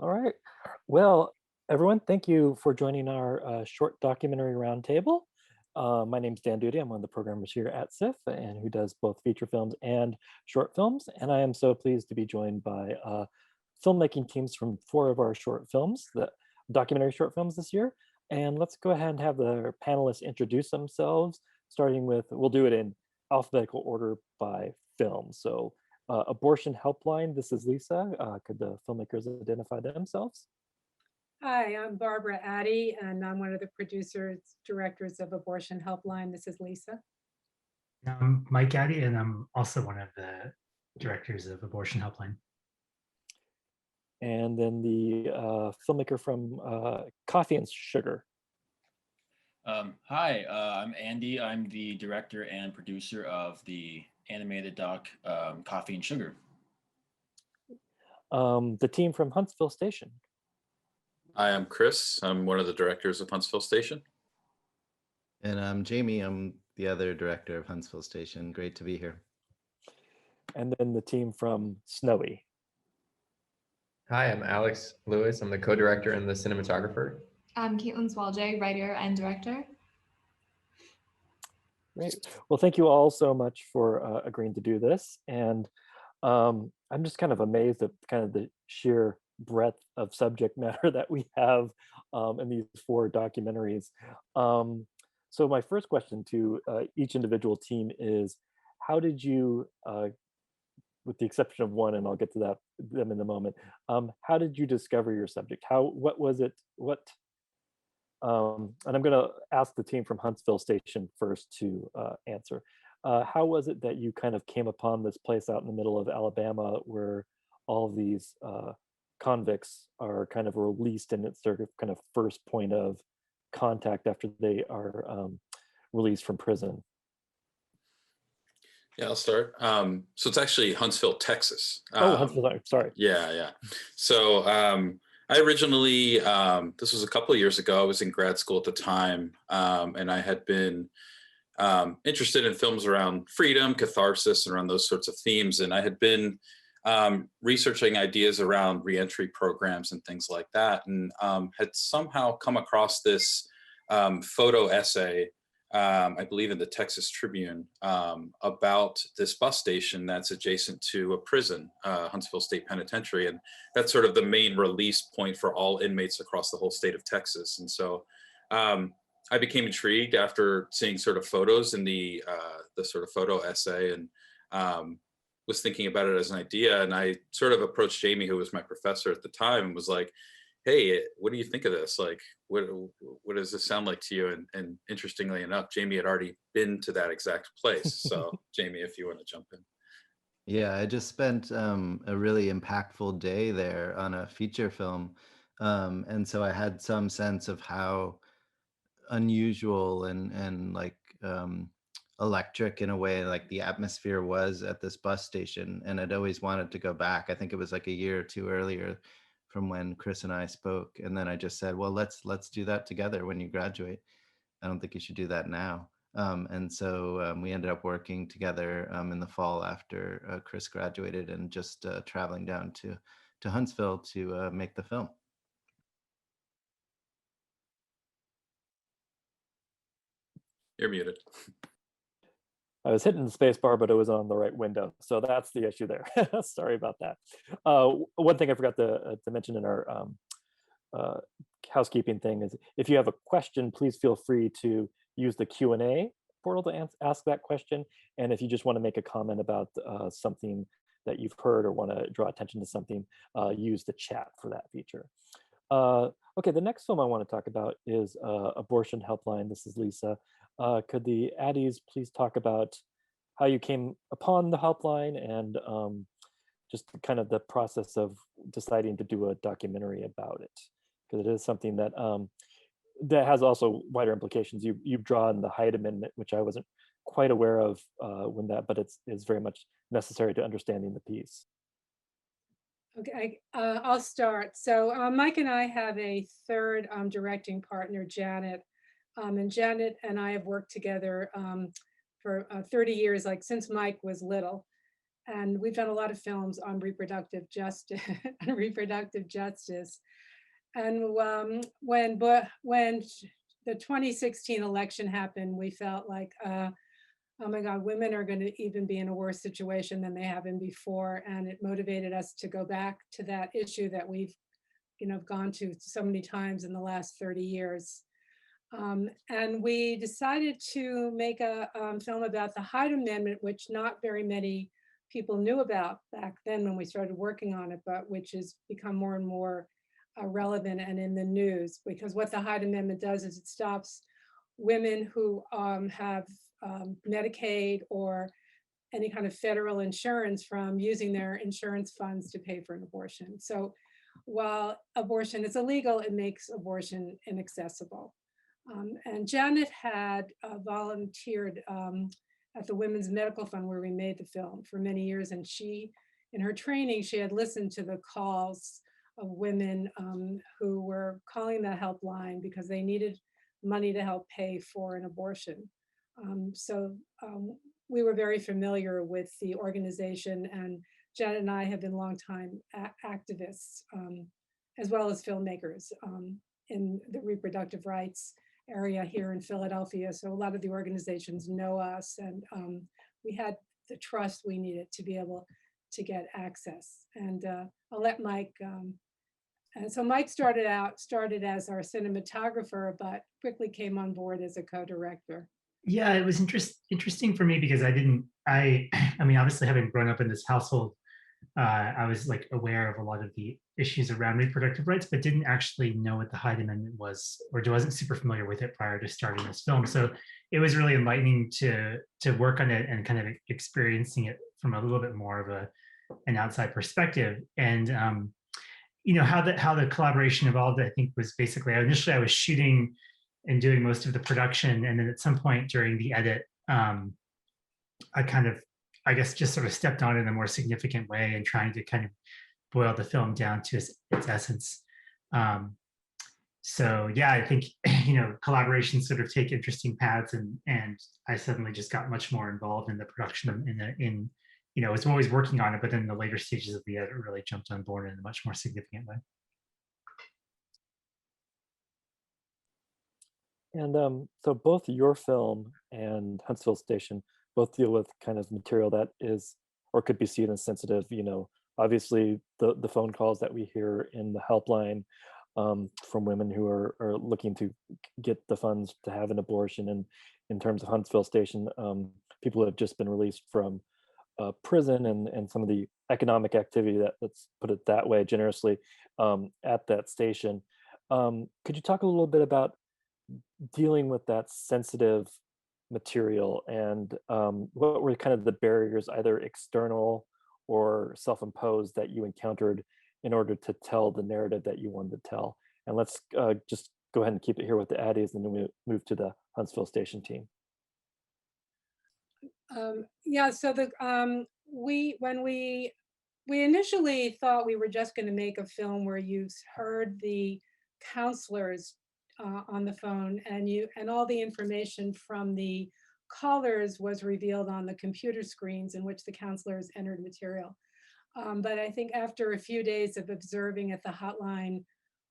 All right. Well, everyone, thank you for joining our short documentary roundtable. My name's Dan Doody. I'm one of the programmers here at SIFF and who does both feature films and short films. And I am so pleased to be joined by filmmaking teams from four of our short films, the documentary short films this year. And let's go ahead and have the panelists introduce themselves, starting with, we'll do it in alphabetical order by film. So Abortion Helpline, this is Lisa. Could the filmmakers identify themselves? Hi, I'm Barbara Attie, and I'm one of the producers, directors of Abortion Helpline. This is Lisa. I'm Mike Attie, and I'm also one of the directors of Abortion Helpline. And then the filmmaker from Coffee and Sugar. Hi, I'm Andy. I'm the director and producer of the animated doc Coffee and Sugar. The team from Huntsville Station. Hi, I'm Chris. I'm one of the directors of Huntsville Station. And I'm Jamie. I'm the other director of Huntsville Station. Great to be here. And then the team from Snowy. Hi, I'm Alex Lewis. I'm the co-director and the cinematographer. I'm Kaitlyn Schwalje, writer and director. Great. Well, thank you all so much for agreeing to do this. And I'm just kind of amazed at kind of the sheer breadth of subject matter that we have in these four documentaries. So my first question to each individual team is, how did you, with the exception of one, and I'll get to them in a moment, how did you discover your subject? What was it, and I'm gonna ask the team from Huntsville Station first to answer. How was it that you kind of came upon this place out in the middle of Alabama where all of these convicts are kind of released, and it's their kind of first point of contact after they are released from prison? Yeah, I'll start. So it's actually Huntsville, Texas. Huntsville, sorry. Yeah. So I originally, this was a couple of years ago, I was in grad school at the time, and I had been interested in films around freedom, catharsis, and around those sorts of themes. And I had been researching ideas around reentry programs and things like that, and had somehow come across this photo essay, I believe in the Texas Tribune, about this bus station that's adjacent to a prison, Huntsville State Penitentiary. And that's sort of the main release point for all inmates across the whole state of Texas. And so I became intrigued after seeing sort of photos in the sort of photo essay, and was thinking about it as an idea. And I sort of approached Jamie, who was my professor at the time, and was like, hey, what do you think of this? Like, what does this sound like to you? And interestingly enough, Jamie had already been to that exact place. So Jamie, if you want to jump in. Yeah, I just spent a really impactful day there on a feature film. And so I had some sense of how unusual and like electric in a way, like the atmosphere was at this bus station. And I'd always wanted to go back. I think it was like a year or two earlier from when Chris and I spoke. And then I just said, well, let's do that together when you graduate. I don't think you should do that now. And so we ended up working together in the fall after Chris graduated, and just traveling down to Huntsville to make the film. You're muted. I was hitting the space bar, but it was on the right window. So that's the issue there. Sorry about that. One thing I forgot to mention in our housekeeping thing is, if you have a question, please feel free to use the Q&A portal to ask that question. And if you just want to make a comment about something that you've heard or want to draw attention to something, use the chat for that feature. Okay, the next film I want to talk about is Abortion Helpline. This is Lisa. Could the Addies please talk about how you came upon the helpline, and just kind of the process of deciding to do a documentary about it? Because it is something that that has also wider implications. You've drawn the Hyde Amendment, which I wasn't quite aware of but it's very much necessary to understanding the piece. Okay, I'll start. So Mike and I have a third directing partner, Janet. And Janet and I have worked together for 30 years, like since Mike was little. And we've done a lot of films on reproductive justice and reproductive justice. And when the 2016 election happened, we felt like, oh my God, women are going to even be in a worse situation than they have been before. And it motivated us to go back to that issue that we've, gone to so many times in the last 30 years. And we decided to make a film about the Hyde Amendment, which not very many people knew about back then when we started working on it, but which has become more and more relevant and in the news, because what the Hyde Amendment does is it stops women who have Medicaid or any kind of federal insurance from using their insurance funds to pay for an abortion. So while abortion is illegal, it makes abortion inaccessible. And Janet had volunteered at the Women's Medical Fund where we made the film for many years. And she, in her training, she had listened to the calls of women who were calling the helpline because they needed money to help pay for an abortion. So we were very familiar with the organization, and Janet and I have been longtime activists, as well as filmmakers in the reproductive rights area here in Philadelphia. So a lot of the organizations know us, and we had the trust we needed to be able to get access. And I'll let Mike, and so Mike started as our cinematographer, but quickly came on board as a co-director. Yeah, it was interesting for me because I mean, obviously having grown up in this household, I was like aware of a lot of the issues around reproductive rights, but didn't actually know what the Hyde Amendment was, or wasn't super familiar with it prior to starting this film. So it was really enlightening to work on it and kind of experiencing it from a little bit more of an outside perspective. And how the collaboration evolved, I think, was basically initially I was shooting and doing most of the production, and then at some point during the edit, I kind of, I guess, just sort of stepped on it in a more significant way and trying to kind of boil the film down to its essence. So yeah, I think collaborations sort of take interesting paths, and I suddenly just got much more involved in the production I was always working on it, but then in the later stages of the edit really jumped on board in a much more significant way. And so both your film and Huntsville Station both deal with kind of material that is or could be seen as sensitive. Obviously the phone calls that we hear in the helpline from women who are looking to get the funds to have an abortion. And in terms of Huntsville Station, people who have just been released from prison and some of the economic activity let's put it that way generously, at that station. Could you talk a little bit about dealing with that sensitive material, and what were kind of the barriers, either external or self-imposed, that you encountered in order to tell the narrative that you wanted to tell? And let's just go ahead and keep it here with the Atties, and then we move to the Huntsville Station team. Yeah, so when we initially thought we were just going to make a film where you heard the counselors on the phone, and all the information from the callers was revealed on the computer screens in which the counselors entered material. But I think after a few days of observing at the hotline,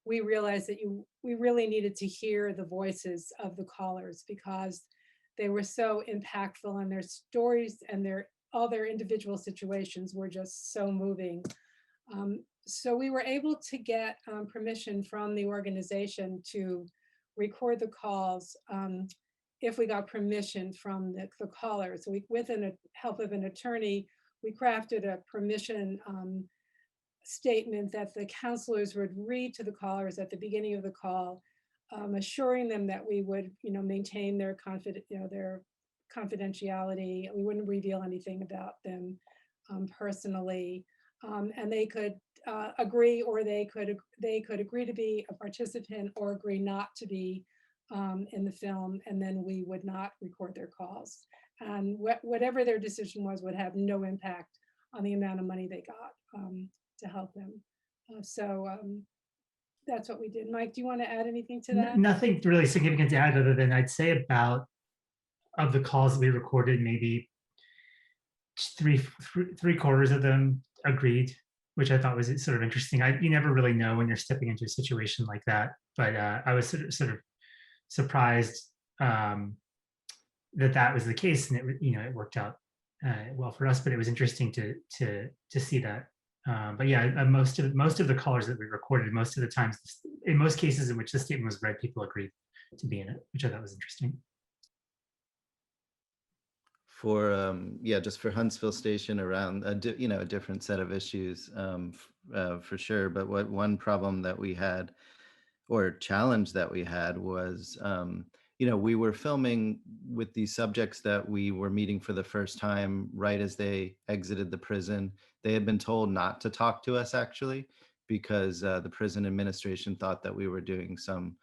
we realized that we really needed to hear the voices of the callers, because they were so impactful, and their stories and all their individual situations were just so moving. So we were able to get permission from the organization to record the calls if we got permission from the callers. So with the help of an attorney, we crafted a permission statement that the counselors would read to the callers at the beginning of the call, assuring them that we would maintain their confidentiality. We wouldn't reveal anything about them personally. And they could agree, or they could agree to be a participant or agree not to be in the film, and then we would not record their calls. And whatever their decision was would have no impact on the amount of money they got to help them. So that's what we did. Mike, do you want to add anything to that? Nothing really significant to add, other than I'd say about, of the calls that we recorded, maybe three-quarters of them agreed, which I thought was sort of interesting. You never really know when you're stepping into a situation like that, but I was sort of surprised that was the case, and it worked out well for us. But it was interesting to see that. But yeah, most of the callers that we recorded, most of the times, in most cases in which the statement was read, people agreed to be in it, which I thought was interesting. For just for Huntsville Station, around a different set of issues, for sure. But one problem that we had, or challenge that we had, was we were filming with these subjects that we were meeting for the first time right as they exited the prison. They had been told not to talk to us, actually, because the prison administration thought that we were doing some,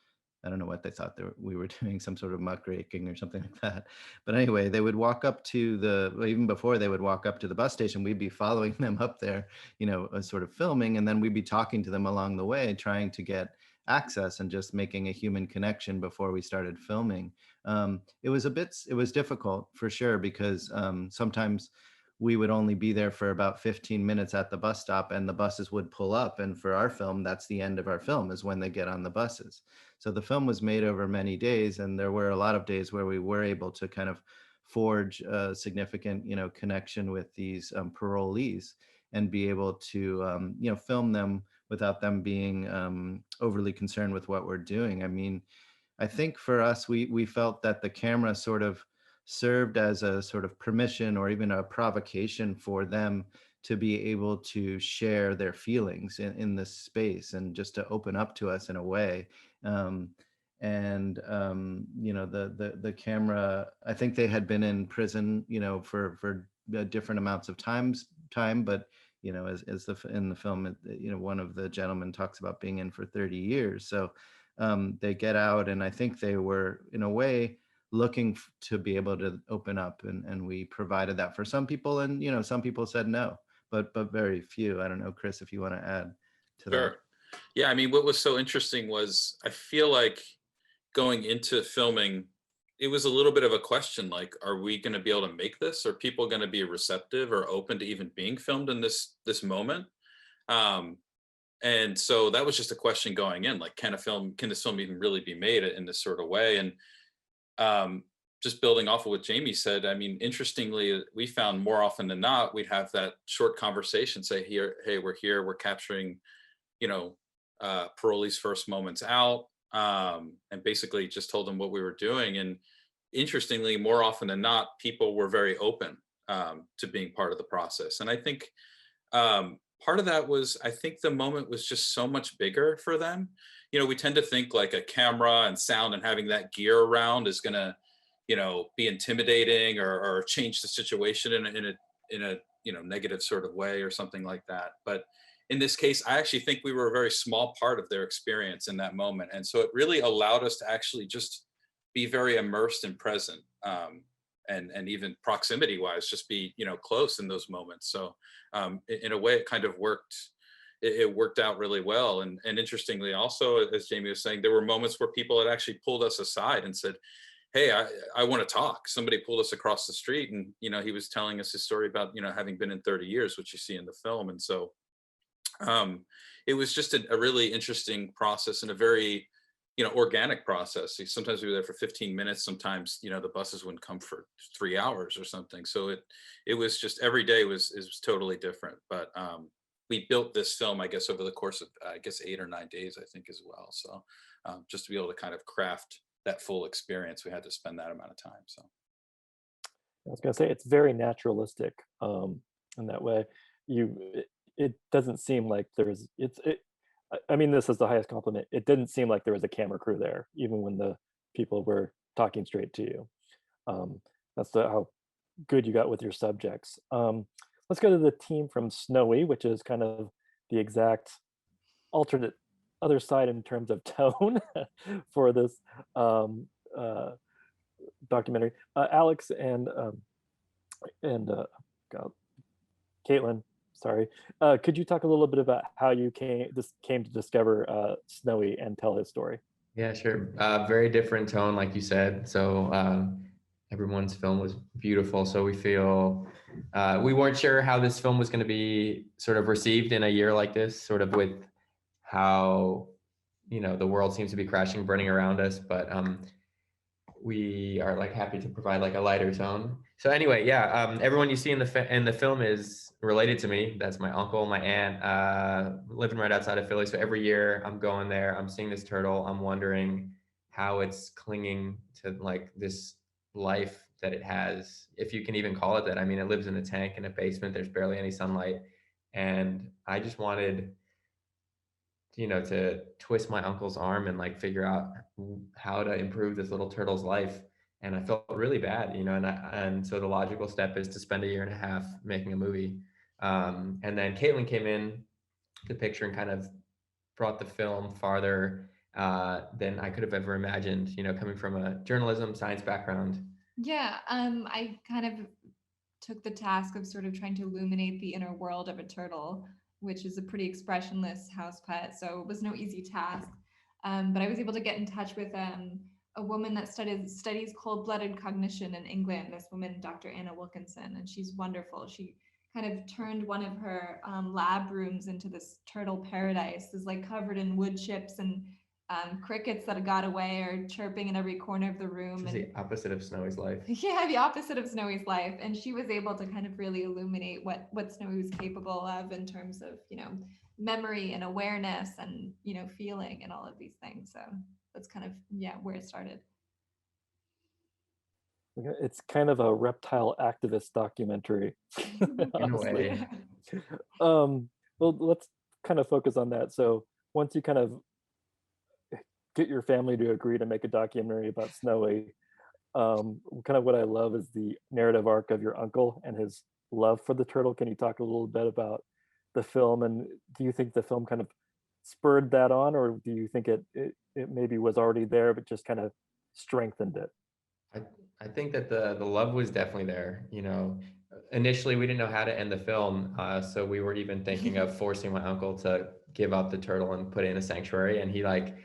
I don't know what they thought, we were doing some sort of muckraking or something like that. But anyway, they would walk up to even before they would walk up to the bus station, we'd be following them up there, sort of filming, and then we'd be talking to them along the way, trying to get access and just making a human connection before we started filming. It was difficult for sure, because sometimes we would only be there for about 15 minutes at the bus stop, and the buses would pull up. And for our film, that's the end of our film, is when they get on the buses. So the film was made over many days, and there were a lot of days where we were able to kind of forge a significant, connection with these parolees, and be able to, film them without them being overly concerned with what we're doing. I mean, I think for us, we felt that the camera sort of served as a sort of permission, or even a provocation for them to be able to share their feelings in this space, and just to open up to us in a way. The camera, I think they had been in prison, for different amounts of time, but as in the film, one of the gentlemen talks about being in for 30 years. So they get out, and I think they were, in a way, looking to be able to open up, and we provided that for some people, and some people said no, but very few. I don't know, Chris, if you want to add to Sure. that. Yeah, I mean, what was so interesting was, I feel like going into filming, it was a little bit of a question, like, are we going to be able to make this? Are people going to be receptive or open to even being filmed in this moment? And so that was just a question going in, like, can this film even really be made in this sort of way? And just building off of what Jamie said, I mean, interestingly, we found more often than not, we'd have that short conversation, say, hey, we're here, we're capturing, parolees' first moments out, and basically just told them what we were doing. And interestingly, more often than not, people were very open to being part of the process. And I think part of that was, I think the moment was just so much bigger for them. We tend to think like a camera and sound and having that gear around is going to, be intimidating or change the situation in a negative sort of way or something like that. But in this case, I actually think we were a very small part of their experience in that moment. And so it really allowed us to actually just be very immersed and present, and even proximity wise, just be, close in those moments. So in a way, it kind of worked. It worked out really well. And interestingly, also, as Jamie was saying, there were moments where people had actually pulled us aside and said, hey, I want to talk. Somebody pulled us across the street, and, he was telling us his story about, having been in 30 years, which you see in the film. And so it was just a really interesting process, and a very, organic process. Sometimes we were there for 15 minutes. Sometimes, the buses wouldn't come for 3 hours or something. So it was just, every day was totally different. But we built this film, I guess, over the course of, 8 or 9 days, I think, as well. So just to be able to kind of craft that full experience, we had to spend that amount of time. So I was going to say, it's very naturalistic in that way. It doesn't seem like there's, I mean, this is the highest compliment. It didn't seem like there was a camera crew there, even when the people were talking straight to you. That's how good you got with your subjects. Let's go to the team from Snowy, which is kind of the exact alternate other side in terms of tone for this documentary. Alex and Kaitlyn, sorry. Could you talk a little bit about how you came to discover Snowy and tell his story? Yeah, sure. Very different tone, like you said. So everyone's film was beautiful. So we feel, we weren't sure how this film was going to be sort of received in a year like this, sort of with how, you know, the world seems to be crashing, burning around us. But we are like happy to provide like a lighter tone. So anyway, yeah, everyone you see in the film is related to me. That's my uncle, my aunt, living right outside of Philly. So every year I'm going there, I'm seeing this turtle, I'm wondering how it's clinging to like this life that it has, if you can even call it that. I mean, it lives in a tank in a basement, there's barely any sunlight. And I just wanted, you know, to twist my uncle's arm and like figure out how to improve this little turtle's life. And I felt really bad, you know, and so the logical step is to spend a year and a half making a movie. And then Kaitlyn came in the picture and kind of brought the film farther than I could have ever imagined, you know, coming from a journalism science background. Yeah, I kind of took the task of sort of trying to illuminate the inner world of a turtle, which is a pretty expressionless house pet. So it was no easy task. But I was able to get in touch with a woman that studies cold-blooded cognition in England, this woman, Dr. Anna Wilkinson, and she's wonderful. She kind of turned one of her lab rooms into this turtle paradise. It's like covered in wood chips and crickets that got away are chirping in every corner of the room. Which is the opposite of Snowy's life. Yeah, the opposite of Snowy's life. And she was able to kind of really illuminate what Snowy was capable of in terms of, you know, memory and awareness and, you know, feeling and all of these things. So that's kind of, yeah, where it started. It's kind of a reptile activist documentary. In a honestly. way. Well, let's kind of focus on that. So once you kind of get your family to agree to make a documentary about Snowy, kind of what I love is the narrative arc of your uncle and his love for the turtle. Can you talk a little bit about the film, and do you think the film kind of spurred that on, or do you think it maybe was already there but just kind of strengthened it? I think that the love was definitely there. You know, initially we didn't know how to end the film, so we were even thinking of forcing my uncle to give up the turtle and put it in a sanctuary, and he like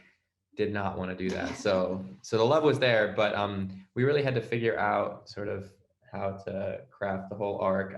did not want to do that. So the love was there, but we really had to figure out sort of how to craft the whole arc.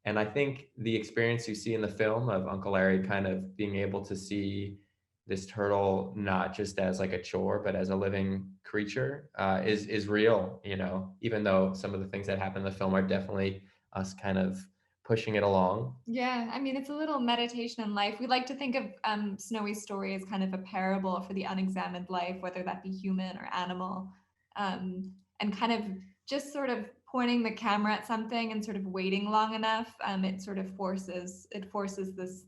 And I think the experience you see in the film of Uncle Larry kind of being able to see this turtle not just as like a chore, but as a living creature is real, you know, even though some of the things that happen in the film are definitely us kind of pushing it along. Yeah, I mean, it's a little meditation in life. We like to think of Snowy's story as kind of a parable for the unexamined life, whether that be human or animal, and kind of just sort of pointing the camera at something and sort of waiting long enough. It sort of forces this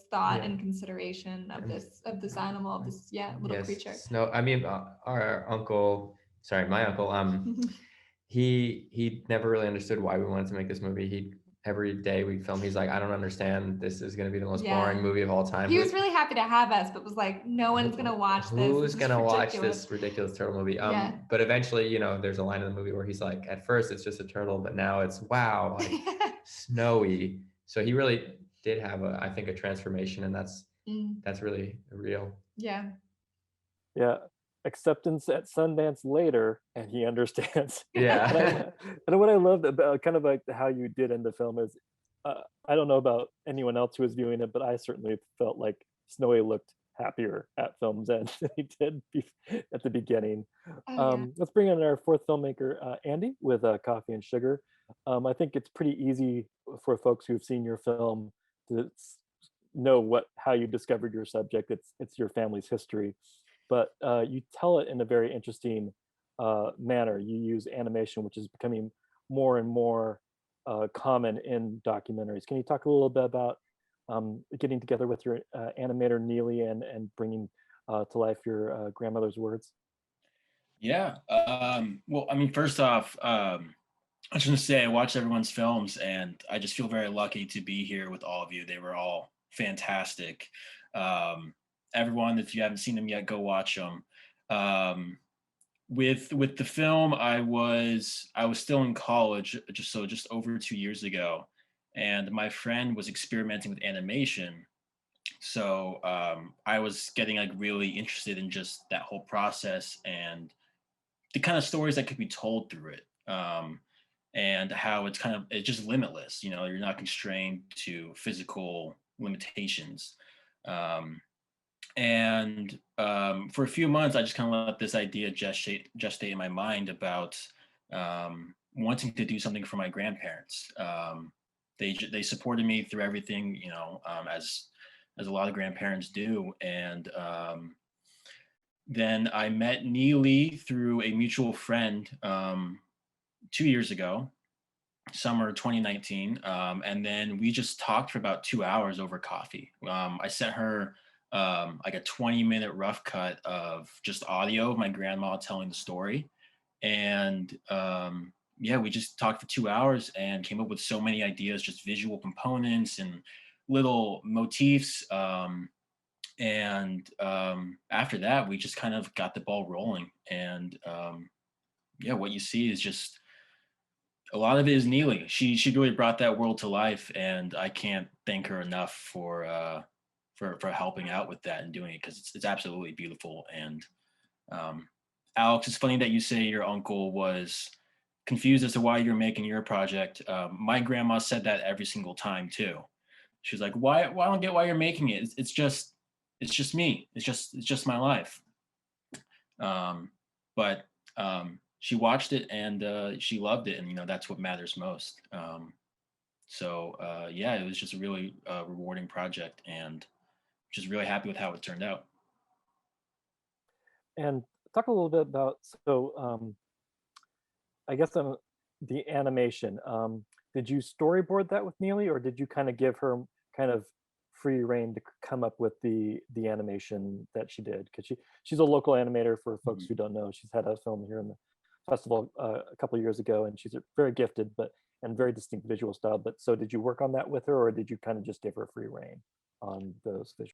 thought and consideration of this animal, of this little creature. Snow. I mean, my uncle. He never really understood why we wanted to make this movie. Every day we film, he's like, I don't understand. This is going to be the most boring movie of all time. He was really happy to have us, but was like, no one's going to watch this. Who's going to watch this ridiculous turtle movie? But eventually, you know, there's a line in the movie where he's like, at first it's just a turtle, but now it's, wow, like Snowy. So he really did have I think a transformation, and that's really real. Yeah. Acceptance at Sundance later, and he understands. Yeah. And what I loved about kind of like how you did in the film is, I don't know about anyone else who was viewing it, but I certainly felt like Snowy looked happier at film's end than he did at the beginning. Let's bring in our fourth filmmaker, Andy, with Coffee and Sugar. I think it's pretty easy for folks who've seen your film to know how you discovered your subject. It's your family's history. But you tell it in a very interesting manner. You use animation, which is becoming more and more common in documentaries. Can you talk a little bit about getting together with your animator, Neely, and bringing to life your grandmother's words? Yeah. Well, I mean, first off, I just want to say I watched everyone's films, and I just feel very lucky to be here with all of you. They were all fantastic. Everyone, if you haven't seen them yet, go watch them. With the film, I was still in college, just over 2 years ago, and my friend was experimenting with animation. So I was getting like really interested in just that whole process and the kind of stories that could be told through it. and how it's just limitless. You know, you're not constrained to physical limitations. For a few months, I just kind of let this idea gestate in my mind about wanting to do something for my grandparents. They supported me through everything, you know, as a lot of grandparents do. And then I met Neely through a mutual friend 2 years ago, summer 2019. And then we just talked for about 2 hours over coffee. I sent her like a 20-minute rough cut of just audio of my grandma telling the story. And yeah, we just talked for 2 hours and came up with so many ideas, just visual components and little motifs. After that, we just kind of got the ball rolling. And yeah, what you see is just a lot of it is Neely. She really brought that world to life, and I can't thank her enough for helping out with that and doing it, because it's absolutely beautiful. And Alex, it's funny that you say your uncle was confused as to why you're making your project. My grandma said that every single time too. She was like, "Why? I don't get why you're making it. It's just me. It's just my life." But she watched it and she loved it, and you know that's what matters most. Yeah, it was just a really rewarding project, and just really happy with how it turned out. And talk a little bit about, so I guess the animation. Did you storyboard that with Neely, or did you kind of give her kind of free reign to come up with the animation that she did? Because she's a local animator, for folks who don't know. She's had a film here in the festival a couple of years ago, and she's very gifted, and very distinct visual style. But so did you work on that with her, or did you kind of just give her free reign on those visuals?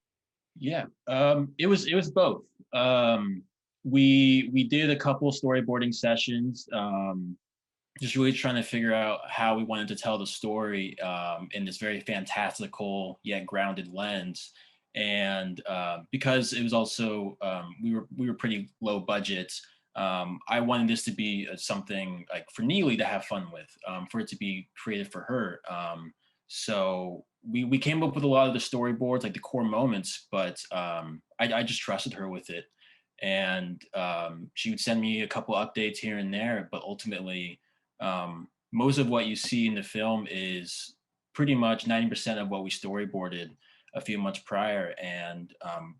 Yeah, it was both. We did a couple storyboarding sessions, just really trying to figure out how we wanted to tell the story in this very fantastical yet grounded lens. And because it was also we were pretty low budget, I wanted this to be something like for Neely to have fun with, for it to be creative for her. So we came up with a lot of the storyboards, like the core moments, but I just trusted her with it. And she would send me a couple updates here and there, but ultimately, most of what you see in the film is pretty much 90% of what we storyboarded a few months prior, and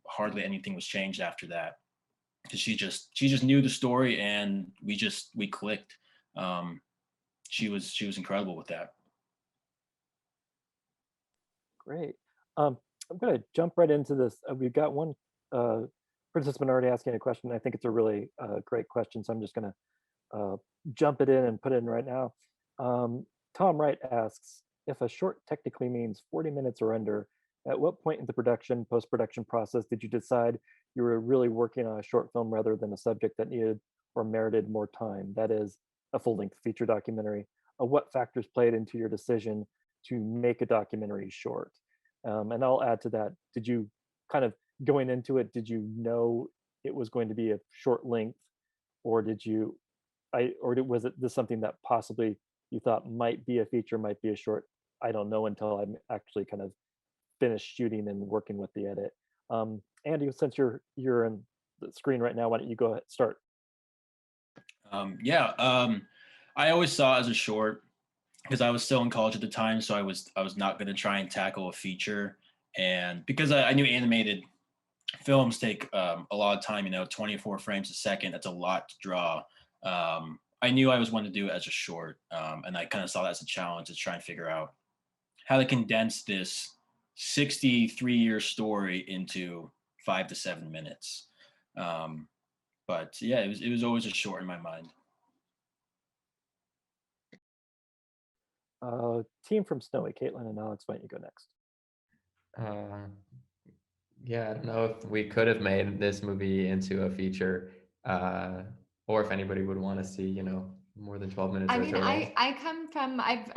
hardly anything was changed after that. Because she just knew the story, and we clicked. She was incredible with that. Great. I'm going to jump right into this. We've got one participant already asking a question. I think it's a really great question, so I'm just going to jump it in and put it in right now. Tom Wright asks, if a short technically means 40 minutes or under, at what point in the post-production process did you decide you were really working on a short film rather than a subject that needed or merited more time? That is, a full-length feature documentary. What factors played into your decision to make a documentary short? And I'll add to that, did you kind of, going into it, did you know it was going to be a short length, or was it this something that possibly you thought might be a feature, might be a short? I don't know until I'm actually kind of finished shooting and working with the edit. Andy, since you're in the screen right now, why don't you go ahead, start? I always saw it as a short because I was still in college at the time, so I was not going to try and tackle a feature, and because I knew animated films take a lot of time, 24 frames a second, that's a lot to draw. I knew I was wanting to do it as a short, and I kind of saw that as a challenge to try and figure out how to condense this 63-year story into 5 to 7 minutes. But yeah, it was always a short in my mind. Team from Snowy, Kaitlyn and Alex, why don't you go next? Yeah, I don't know if we could have made this movie into a feature, or if anybody would want to see, more than 12 minutes. I or mean, total. I come from, I've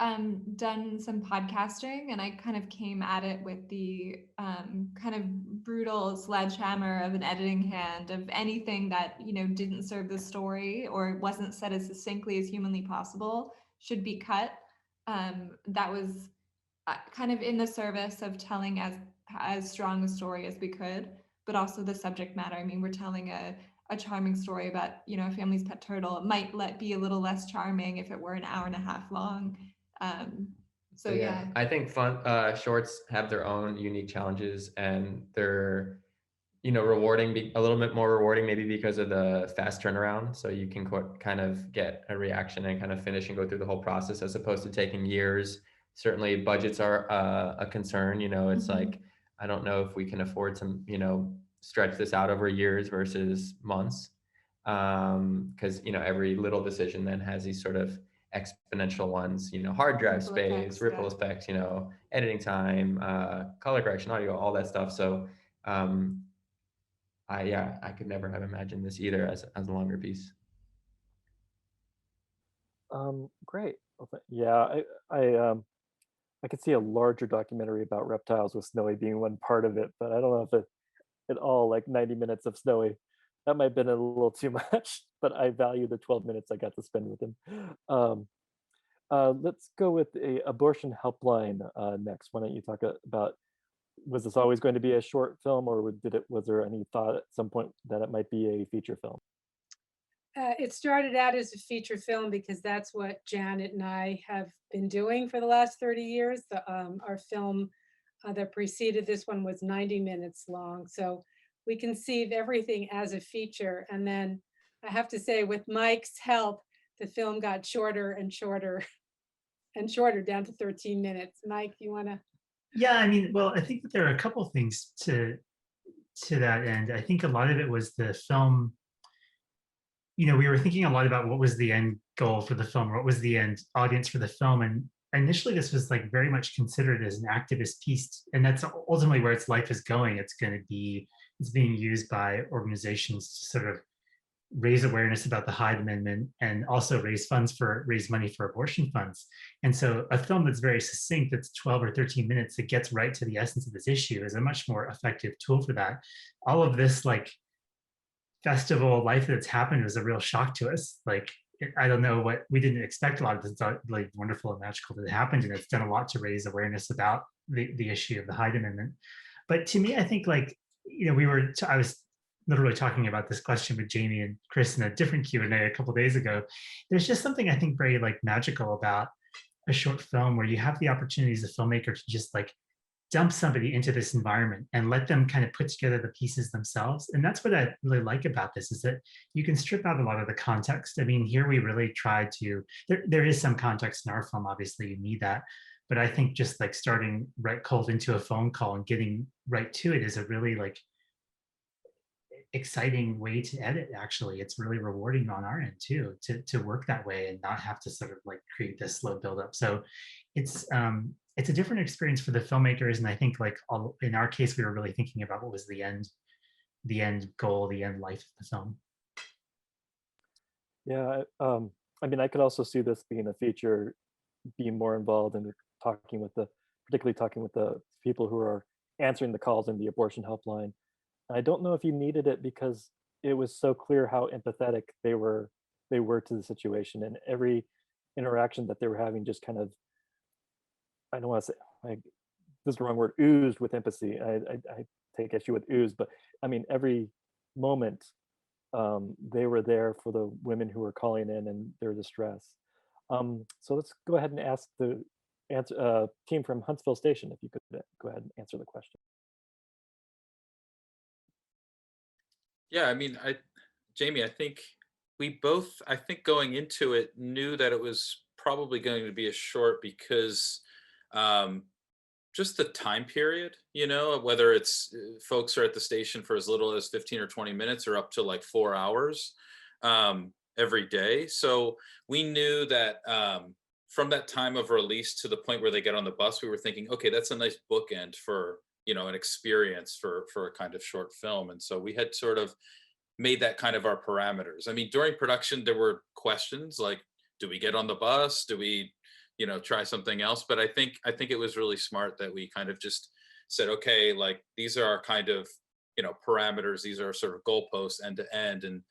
done some podcasting, and I kind of came at it with the kind of brutal sledgehammer of an editing hand of anything that, you know, didn't serve the story or wasn't said as succinctly as humanly possible should be cut. That was kind of in the service of telling as strong a story as we could, but also the subject matter. I mean, we're telling a charming story about, you know, a family's pet turtle. It might be a little less charming if it were an hour and a half long. So yeah. I think shorts have their own unique challenges, and they're, you know, rewarding, a little bit more rewarding maybe because of the fast turnaround. So you can kind of get a reaction and kind of finish and go through the whole process, as opposed to taking years. Certainly budgets are a concern, you know, it's like, I don't know if we can afford to, you know, stretch this out over years versus months. Because, you know, every little decision then has these sort of exponential ones, you know, hard drive Ripple space, effects, ripple yeah. effects, you know, editing time, color correction, audio, all that stuff. So I could never have imagined this either as a longer piece. Great. Well, yeah, I could see a larger documentary about reptiles with Snowy being one part of it, but I don't know if it at all, like 90 minutes of Snowy. That might have been a little too much, but I value the 12 minutes I got to spend with him. Let's go with a abortion helpline next. Why don't you talk about, was this always going to be a short film, or was there any thought at some point that it might be a feature film? It started out as a feature film because that's what Janet and I have been doing for the last 30 years. Our film that preceded this one was 90 minutes long. So we conceived everything as a feature. And then I have to say, with Mike's help, the film got shorter and shorter and shorter, down to 13 minutes. Mike, you want to? Yeah, I mean, well, I think that there are a couple of things to that end. I think a lot of it was the film. You know, we were thinking a lot about what was the end goal for the film, or what was the end audience for the film. And initially this was like very much considered as an activist piece. And that's ultimately where its life is going. It's being used by organizations to sort of raise awareness about the Hyde Amendment and also raise money for abortion funds. And so a film that's very succinct, that's 12 or 13 minutes, that gets right to the essence of this issue, is a much more effective tool for that. All of this like festival life that's happened was a real shock to us. Like, I don't know what, we didn't expect a lot of this, like wonderful and magical that happened, and it's done a lot to raise awareness about the issue of the Hyde Amendment. But to me, I think, like, you know, I was literally talking about this question with Jamie and Chris in a different Q&A a couple of days ago. There's just something I think very like magical about a short film where you have the opportunity as a filmmaker to just like dump somebody into this environment and let them kind of put together the pieces themselves. And that's what I really like about this, is that you can strip out a lot of the context. I mean, here we really tried to, there is some context in our film, obviously you need that. But I think just like starting right cold into a phone call and getting right to it is a really like exciting way to edit. Actually, it's really rewarding on our end too, to work that way and not have to sort of like create this slow buildup. So it's a different experience for the filmmakers. And I think like in our case, we were really thinking about what was the end goal, the end life of the film. Yeah, I mean, I could also see this being a feature, being more involved in particularly talking with the people who are answering the calls in the abortion helpline. I don't know if you needed it because it was so clear how empathetic they were to the situation, and every interaction that they were having just kind of, I don't want to say, like, this is the wrong word, oozed with empathy. I take issue with ooze, but I mean, every moment they were there for the women who were calling in and their distress. So let's go ahead and ask the team from Huntsville Station if you could go ahead and answer the question. Yeah, I mean, Jamie, I think we both, going into it, knew that it was probably going to be a short because just the time period, you know, whether it's folks are at the station for as little as 15 or 20 minutes or up to like 4 hours every day. So we knew that from that time of release to the point where they get on the bus, we were thinking, okay, that's a nice bookend for, you know, an experience for a kind of short film. And so we had sort of made that kind of our parameters. I mean, during production, there were questions like, do we get on the bus? Do we, try something else? But I think it was really smart that we kind of just said, okay, like these are our kind of, parameters. These are sort of goalposts end to end, and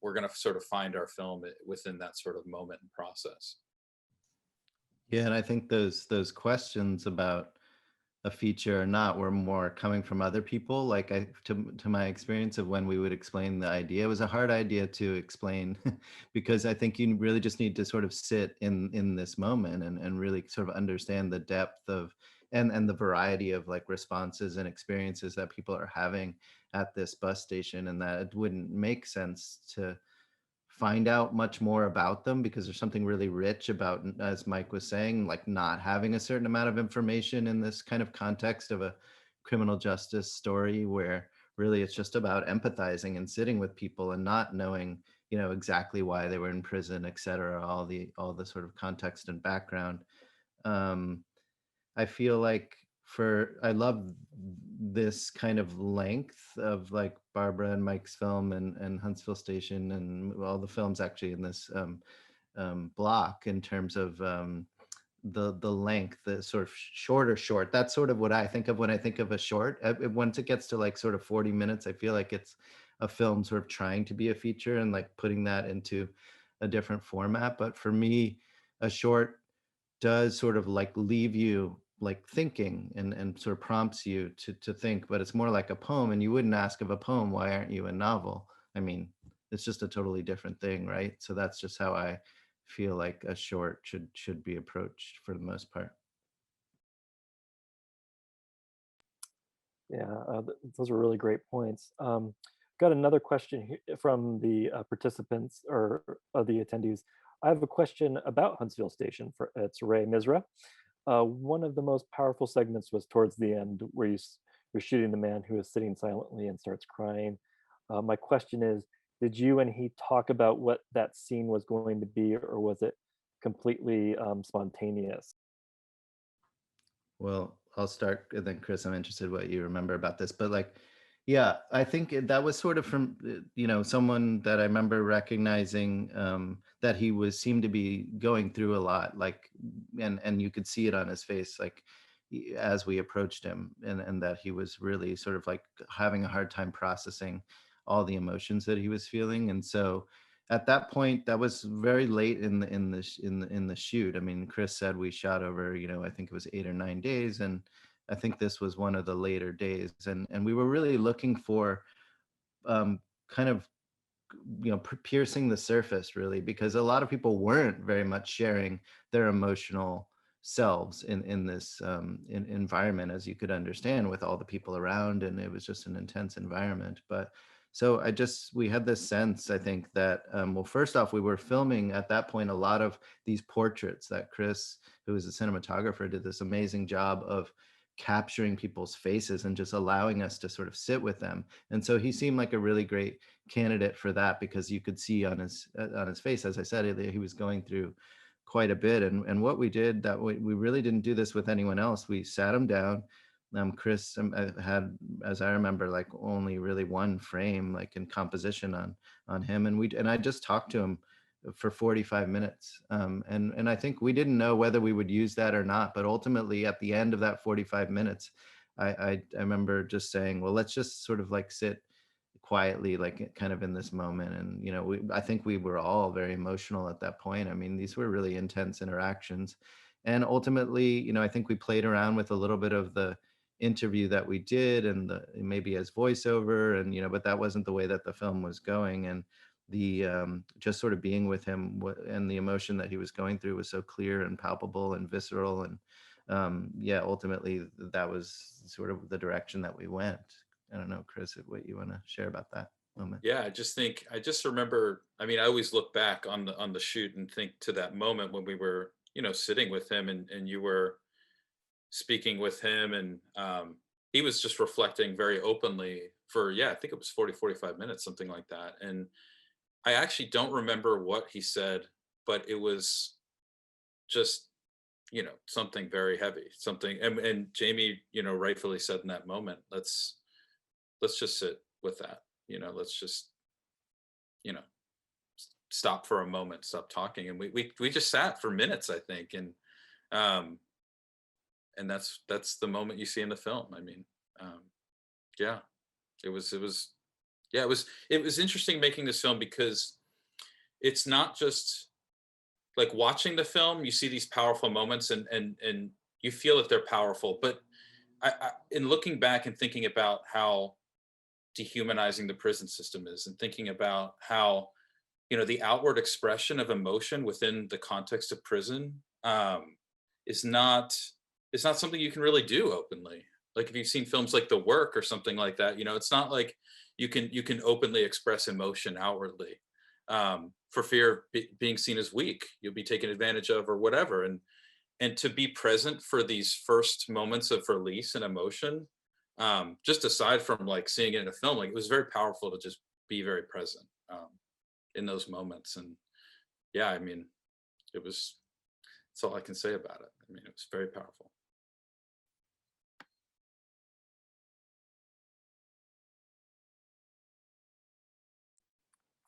we're going to sort of find our film within that sort of moment and process. Yeah, and I think those questions about a feature or not were more coming from other people. Like to my experience of when we would explain the idea, it was a hard idea to explain because I think you really just need to sort of sit in this moment and really sort of understand the depth of and the variety of like responses and experiences that people are having at this bus station, and that it wouldn't make sense to find out much more about them because there's something really rich about, as Mike was saying, like not having a certain amount of information in this kind of context of a criminal justice story where really it's just about empathizing and sitting with people and not knowing, exactly why they were in prison, et cetera, all the sort of context and background. I feel like I love this kind of length of like Barbara and Mike's film and Huntsville Station and all the films actually in this block in terms of the length, the sort of short. That's sort of what I think of when I think of a short. Once it gets to like sort of 40 minutes, I feel like it's a film sort of trying to be a feature and like putting that into a different format. But for me, a short does sort of like leave you like thinking and sort of prompts you to think, but it's more like a poem, and you wouldn't ask of a poem, why aren't you a novel? I mean, it's just a totally different thing, right? So that's just how I feel like a short should be approached for the most part. Yeah, those are really great points. Got another question from the participants or the attendees. I have a question about Huntsville Station. It's Ray Misra. One of the most powerful segments was towards the end where you're shooting the man who is sitting silently and starts crying. My question is, did you and he talk about what that scene was going to be, or was it completely spontaneous? Well, I'll start, and then Chris, I'm interested what you remember about this. But like, yeah, I think that was sort of from someone that I remember recognizing that he seemed to be going through a lot, like, and you could see it on his face, like as we approached him, and that he was really sort of like having a hard time processing all the emotions that he was feeling. And so at that point, that was very late in the shoot. I mean, Chris said we shot over, I think it was 8 or 9 days, and I think this was one of the later days, and we were really looking for kind of piercing the surface, really, because a lot of people weren't very much sharing their emotional selves in this environment, as you could understand, with all the people around, and it was just an intense environment. But so we had this sense, I think, that well, first off, we were filming at that point a lot of these portraits that Chris, who was a cinematographer, did this amazing job of capturing people's faces and just allowing us to sort of sit with them. And so he seemed like a really great candidate for that, because you could see on his face, as I said, he was going through quite a bit. And what we did, that we really didn't do this with anyone else. We sat him down. Chris had, as I remember, like only really one frame, like in composition on him, and I just talked to him for 45 minutes. And I think we didn't know whether we would use that or not, but ultimately at the end of that 45 minutes, I remember just saying, well, let's just sort of like sit quietly, like kind of in this moment. And, I think we were all very emotional at that point. I mean, these were really intense interactions. And ultimately, I think we played around with a little bit of the interview that we did and maybe as voiceover, and, but that wasn't the way that the film was going. And the just sort of being with him and the emotion that he was going through was so clear and palpable and visceral. And yeah, ultimately that was sort of the direction that we went. I don't know, Chris, what you want to share about that moment? Yeah, I just remember, I mean, I always look back on the shoot and think to that moment when we were, sitting with him and you were speaking with him, and he was just reflecting very openly for, I think it was 45 minutes, something like that. And I actually don't remember what he said, but it was just, something very heavy, something, and Jamie, rightfully said in that moment, let's just sit with that, let's just, stop for a moment, stop talking, and we just sat for minutes, I think, and that's the moment you see in the film. I mean, yeah, it was interesting making this film, because it's not just like watching the film, you see these powerful moments and you feel that they're powerful, but in looking back and thinking about how dehumanizing the prison system is, and thinking about how, you know, the outward expression of emotion within the context of prison is not something you can really do openly. Like if you've seen films like The Work or something like that, you know, it's not like you can openly express emotion outwardly for fear of being seen as weak. You'll be taken advantage of or whatever. And to be present for these first moments of release and emotion, just aside from like seeing it in a film, like it was very powerful to just be very present in those moments. And yeah, I mean, that's all I can say about it. I mean, it was very powerful.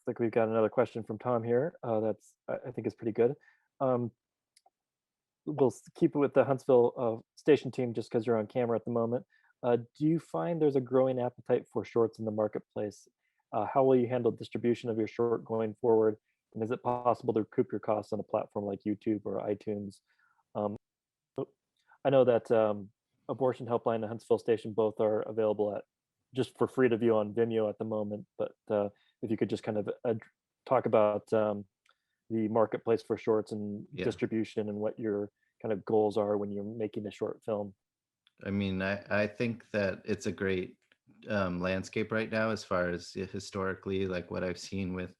Looks like we've got another question from Tom here. That's I think is pretty good. We'll keep it with the Huntsville station team just because you're on camera at the moment. Do you find there's a growing appetite for shorts in the marketplace? How will you handle distribution of your short going forward? And is it possible to recoup your costs on a platform like YouTube or iTunes? I know that Abortion Helpline and Huntsville Station both are available just for free to view on Vimeo at the moment. But if you could just kind of talk about the marketplace for shorts and distribution, and what your kind of goals are when you're making a short film. I mean, I think that it's a great landscape right now, as far as historically, like what I've seen with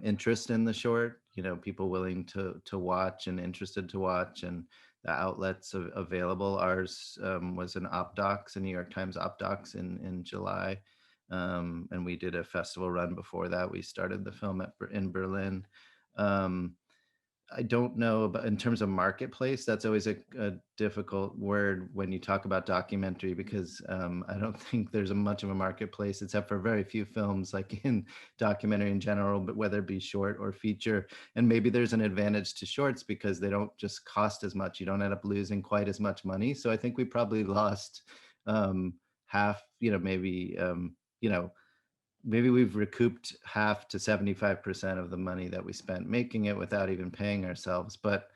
interest in the short, you know, people willing to watch and interested to watch, and the outlets available. Ours was an OpDocs, a New York Times OpDocs in July. And we did a festival run before that. We started the film in Berlin. I don't know about in terms of marketplace. That's always a difficult word when you talk about documentary, because I don't think there's much of a marketplace, except for very few films, like in documentary in general, but whether it be short or feature. And maybe there's an advantage to shorts because they don't just cost as much. You don't end up losing quite as much money. So I think we probably lost half, maybe, maybe we've recouped half to 75% of the money that we spent making it without even paying ourselves. But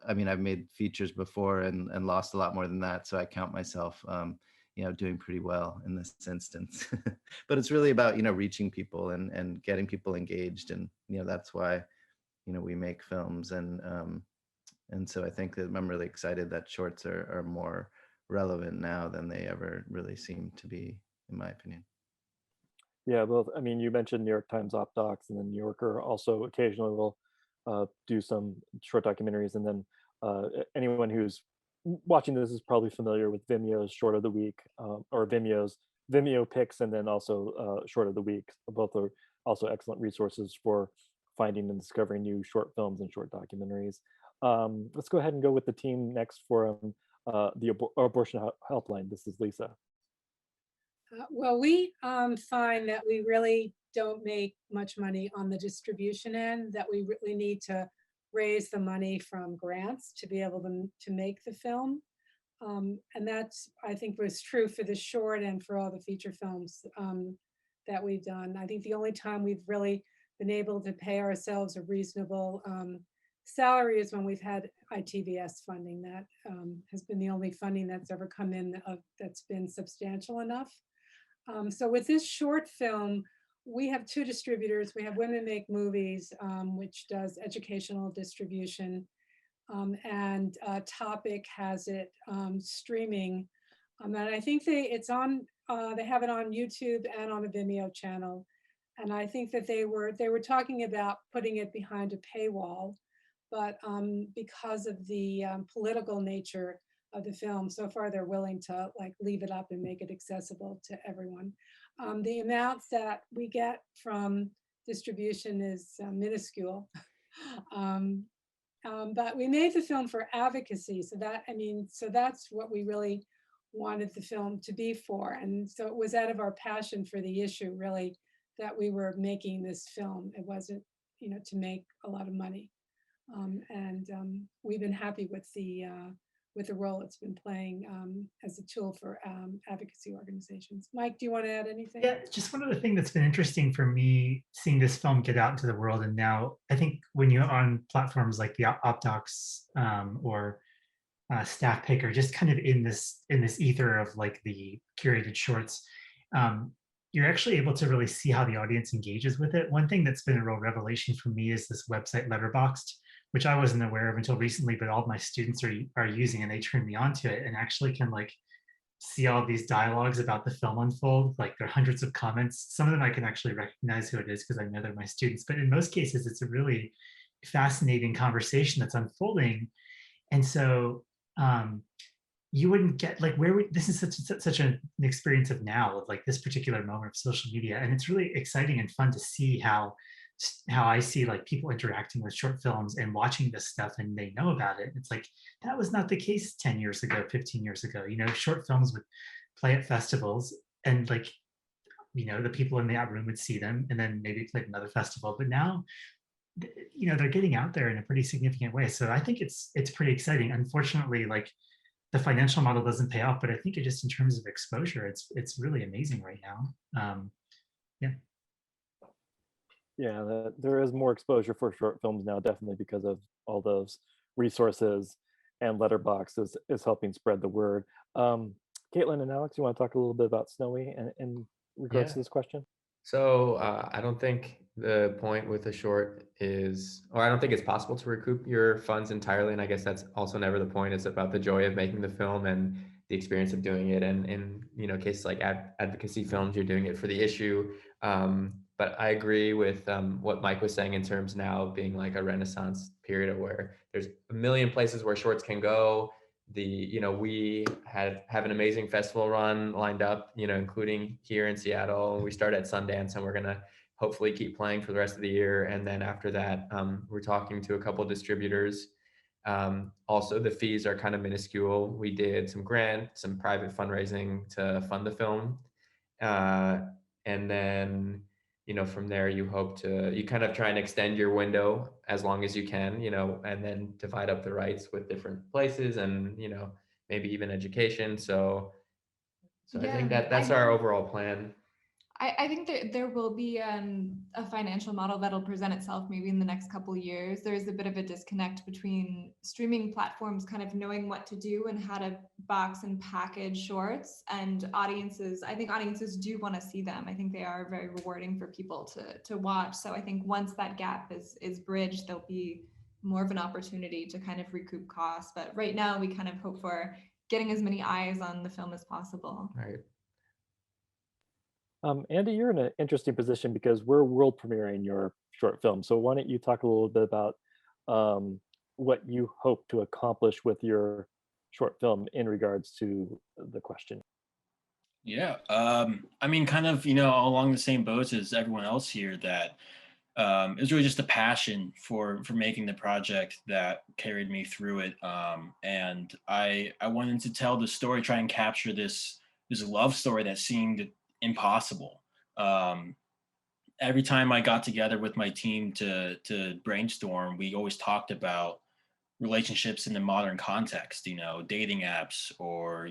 I mean, I've made features before and lost a lot more than that. So I count myself, doing pretty well in this instance. But it's really about, reaching people and getting people engaged. And, that's why, we make films. And so I think that I'm really excited that shorts are more relevant now than they ever really seem to be, in my opinion. Yeah, both. I mean, you mentioned New York Times OpDocs, and then New Yorker also occasionally will do some short documentaries. And then anyone who's watching this is probably familiar with Vimeo's Short of the Week, or Vimeo's Vimeo Picks, and then also Short of the Week. Both are also excellent resources for finding and discovering new short films and short documentaries. Let's go ahead and go with the team next for the Abortion Helpline. This is Lisa. Well, we find that we really don't make much money on the distribution end, that we really need to raise the money from grants to be able to make the film. And that's, I think, was true for the short and for all the feature films that we've done. I think the only time we've really been able to pay ourselves a reasonable salary is when we've had ITVS funding. That has been the only funding that's ever come in that's been substantial enough. So with this short film, we have two distributors. We have Women Make Movies, which does educational distribution, and Topic has it streaming. And I think they have it on YouTube and on the Vimeo channel. And I think that they were talking about putting it behind a paywall, but because of the political nature of the film, so far they're willing to leave it up and make it accessible to everyone. The amounts that we get from distribution is minuscule, but we made the film for advocacy. So that's what we really wanted the film to be for. And so it was out of our passion for the issue, really, that we were making this film. It wasn't, to make a lot of money. And we've been happy with the role it's been playing as a tool for advocacy organizations. Mike, do you want to add anything? Yeah, just one other thing that's been interesting for me, seeing this film get out into the world, and now I think when you're on platforms like the OpDocs or Staff Pick, or just kind of in this ether of like the curated shorts, you're actually able to really see how the audience engages with it. One thing that's been a real revelation for me is this website Letterboxd, which I wasn't aware of until recently, but all of my students are using, and they turned me on to it, and actually can like see all of these dialogues about the film unfold. Like there are hundreds of comments. Some of them I can actually recognize who it is because I know they're my students, but in most cases, it's a really fascinating conversation that's unfolding. And so you wouldn't get like this is such an experience of now, of like this particular moment of social media. And it's really exciting and fun to see how I see like people interacting with short films and watching this stuff, and they know about it. It's like, that was not the case 10 years ago, 15 years ago. Short films would play at festivals, and like, the people in that room would see them and then maybe play at another festival. But now, they're getting out there in a pretty significant way. So I think it's pretty exciting. Unfortunately, like the financial model doesn't pay off, but I think it just in terms of exposure, it's really amazing right now. Yeah. Yeah, there is more exposure for short films now, definitely because of all those resources, and Letterboxd is helping spread the word. Kaitlyn and Alex, you want to talk a little bit about Snowy in regards to this question? So I don't think the point with a short is, or I don't think it's possible to recoup your funds entirely. And I guess that's also never the point. It's about the joy of making the film and the experience of doing it. And in cases like advocacy films, you're doing it for the issue. But I agree with what Mike was saying in terms now of being like a Renaissance period where there's a million places where shorts can go. We have an amazing festival run lined up, including here in Seattle. We start at Sundance, and we're gonna hopefully keep playing for the rest of the year. And then after that, we're talking to a couple of distributors. Also, the fees are kind of minuscule. We did some private fundraising to fund the film. And then, from there, you kind of try and extend your window as long as you can, and then divide up the rights with different places and, maybe even education. So I think that's our overall plan. I think that there will be a financial model that'll present itself maybe in the next couple of years. There's a bit of a disconnect between streaming platforms kind of knowing what to do and how to box and package shorts, and audiences. I think audiences do want to see them. I think they are very rewarding for people to watch. So I think once that gap is bridged, there'll be more of an opportunity to kind of recoup costs. But right now we kind of hope for getting as many eyes on the film as possible. Right. Andy, you're in an interesting position because we're world premiering your short film. So why don't you talk a little bit about what you hope to accomplish with your short film in regards to the question? Yeah, I mean, kind of, along the same boats as everyone else here, that it was really just a passion for making the project that carried me through it. And I wanted to tell the story, try and capture this love story that seemed impossible. Every time I got together with my team to brainstorm, we always talked about relationships in the modern context, dating apps, or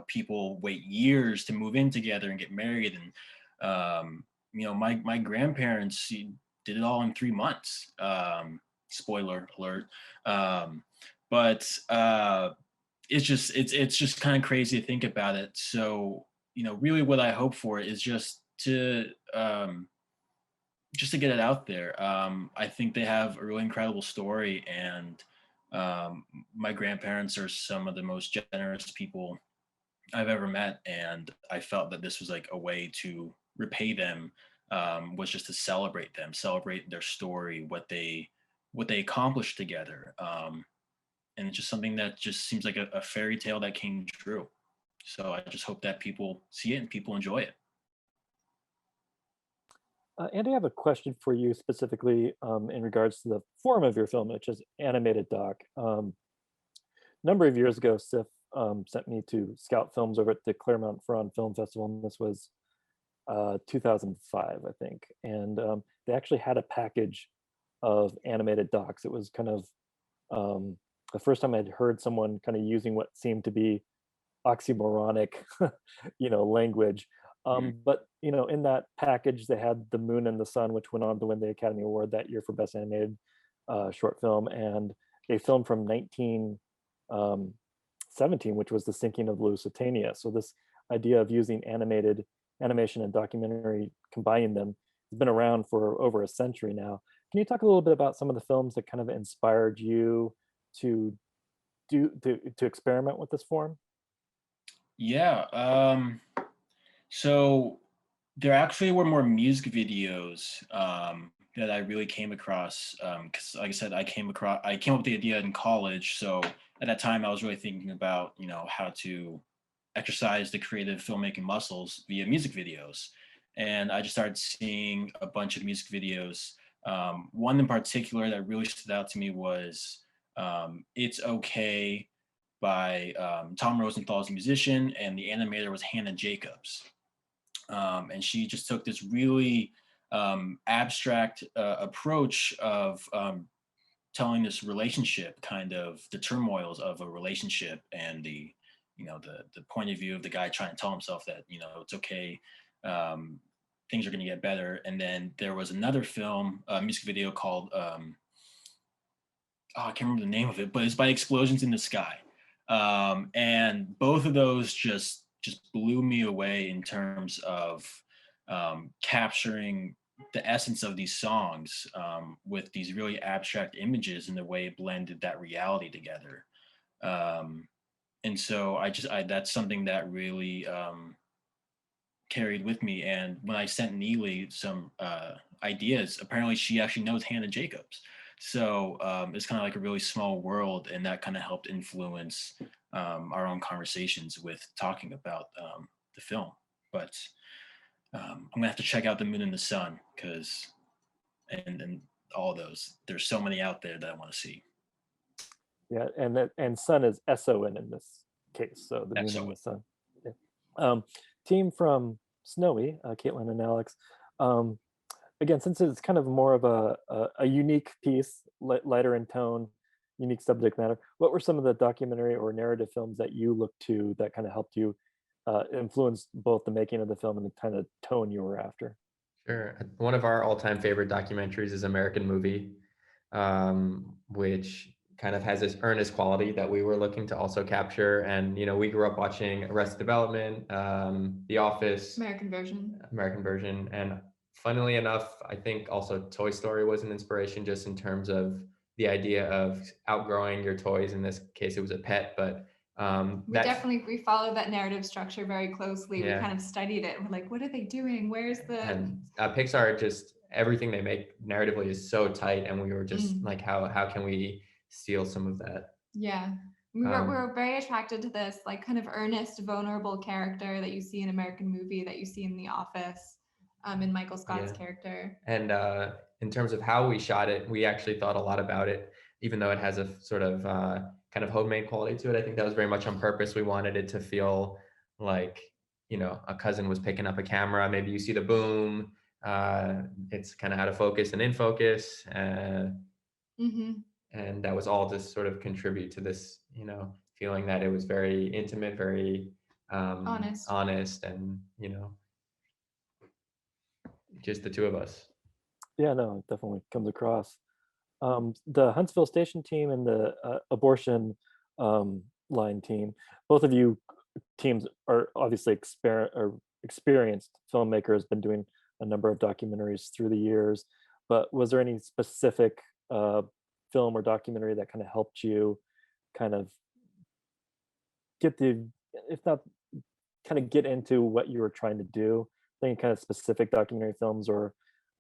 people wait years to move in together and get married. And my grandparents did it all in 3 months. Spoiler alert. But it's just kind of crazy to think about it. So really what I hope for is just to get it out there. I think they have a really incredible story, and my grandparents are some of the most generous people I've ever met, and I felt that this was like a way to repay them, was just to celebrate them, celebrate their story, what they accomplished together. And it's just something that just seems like a fairy tale that came true. So I just hope that people see it and people enjoy it. Andy, I have a question for you specifically in regards to the form of your film, which is animated doc. A number of years ago, SIFF sent me to scout films over at the Claremont Ferrand Film Festival, and this was 2005, I think. And they actually had a package of animated docs. It was kind of the first time I'd heard someone kind of using what seemed to be oxymoronic, language. But in that package, they had The Moon and the Sun, which went on to win the Academy Award that year for Best Animated Short Film, and a film from 1917, which was The Sinking of the Lusitania. So this idea of using animation and documentary, combining them, has been around for over a century now. Can you talk a little bit about some of the films that kind of inspired you to experiment with this form? Yeah. So there actually were more music videos that I really came across because, like I said, I came up with the idea in college. So at that time, I was really thinking about how to exercise the creative filmmaking muscles via music videos, and I just started seeing a bunch of music videos. One in particular that really stood out to me was "It's Okay" by Tom Rosenthal's a musician, and the animator was Hannah Jacobs. And she just took this really abstract approach of telling this relationship, kind of the turmoils of a relationship, and the point of view of the guy trying to tell himself that it's okay, things are going to get better. And then there was another film, music video called I can't remember the name of it, but it's by Explosions in the Sky. And both of those just blew me away in terms of capturing the essence of these songs with these really abstract images and the way it blended that reality together. And so that's something that really carried with me. And when I sent Neely some ideas, apparently she actually knows Hannah Jacobs. So it's kind of like a really small world, and that kind of helped influence our own conversations with talking about the film. But I'm gonna have to check out The Moon and the Sun and all those. There's so many out there that I want to see. Yeah, and Sun is SON in this case, so The Moon and the Sun. Yeah. Team from Snowy, Kaitlyn and Alex. Again, since it's kind of more of a unique piece, lighter in tone, unique subject matter, what were some of the documentary or narrative films that you looked to that kind of helped you influence both the making of the film and the kind of tone you were after? Sure. One of our all-time favorite documentaries is American Movie, which kind of has this earnest quality that we were looking to also capture. And, we grew up watching Arrested Development, The Office. American version. And funnily enough, I think also Toy Story was an inspiration just in terms of the idea of outgrowing your toys. In this case, it was a pet, but we followed that narrative structure very closely. Yeah. We kind of studied it. We're like, what are they doing? Where's the... And Pixar, just everything they make narratively is so tight, and we were just like, how can we steal some of that? Yeah. We were very attracted to this like kind of earnest, vulnerable character that you see in American Movie, that you see in The Office, in Michael Scott's character. And in terms of how we shot it, we actually thought a lot about it, even though it has a sort of kind of homemade quality to it. I think that was very much on purpose. We wanted it to feel like, a cousin was picking up a camera. Maybe you see the boom. It's kind of out of focus and in focus. And that was all to sort of contribute to this, feeling that it was very intimate, very honest, and, just the two of us. Yeah, no, it definitely comes across. The Huntsville Station team and the abortion line team, both of you teams are obviously experienced filmmakers, been doing a number of documentaries through the years, but was there any specific film or documentary that kind of helped you kind of get get into what you were trying to do? Any kind of specific documentary films or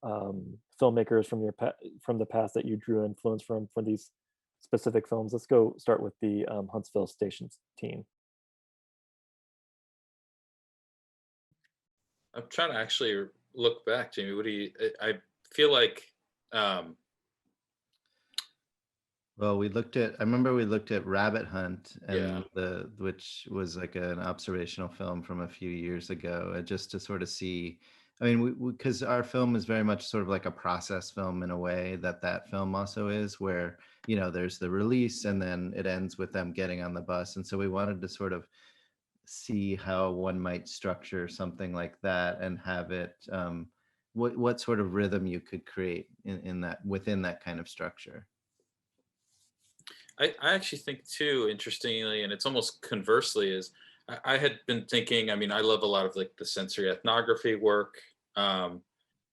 filmmakers from the past that you drew influence from for these specific films? Let's go start with the Huntsville Stations team. I'm trying to actually look back, Jamie. I feel like Well, I remember we looked at Rabbit Hunt, Yeah. and which was like an observational film from a few years ago, just to sort of see. I mean, because our film is very much sort of like a process film in a way that film also is, where, there's the release and then it ends with them getting on the bus. And so we wanted to sort of see how one might structure something like that and have it, what sort of rhythm you could create in that, within that kind of structure. I actually think too, interestingly, and it's almost conversely, is I had been thinking, I mean, I love a lot of like the sensory ethnography work. Um,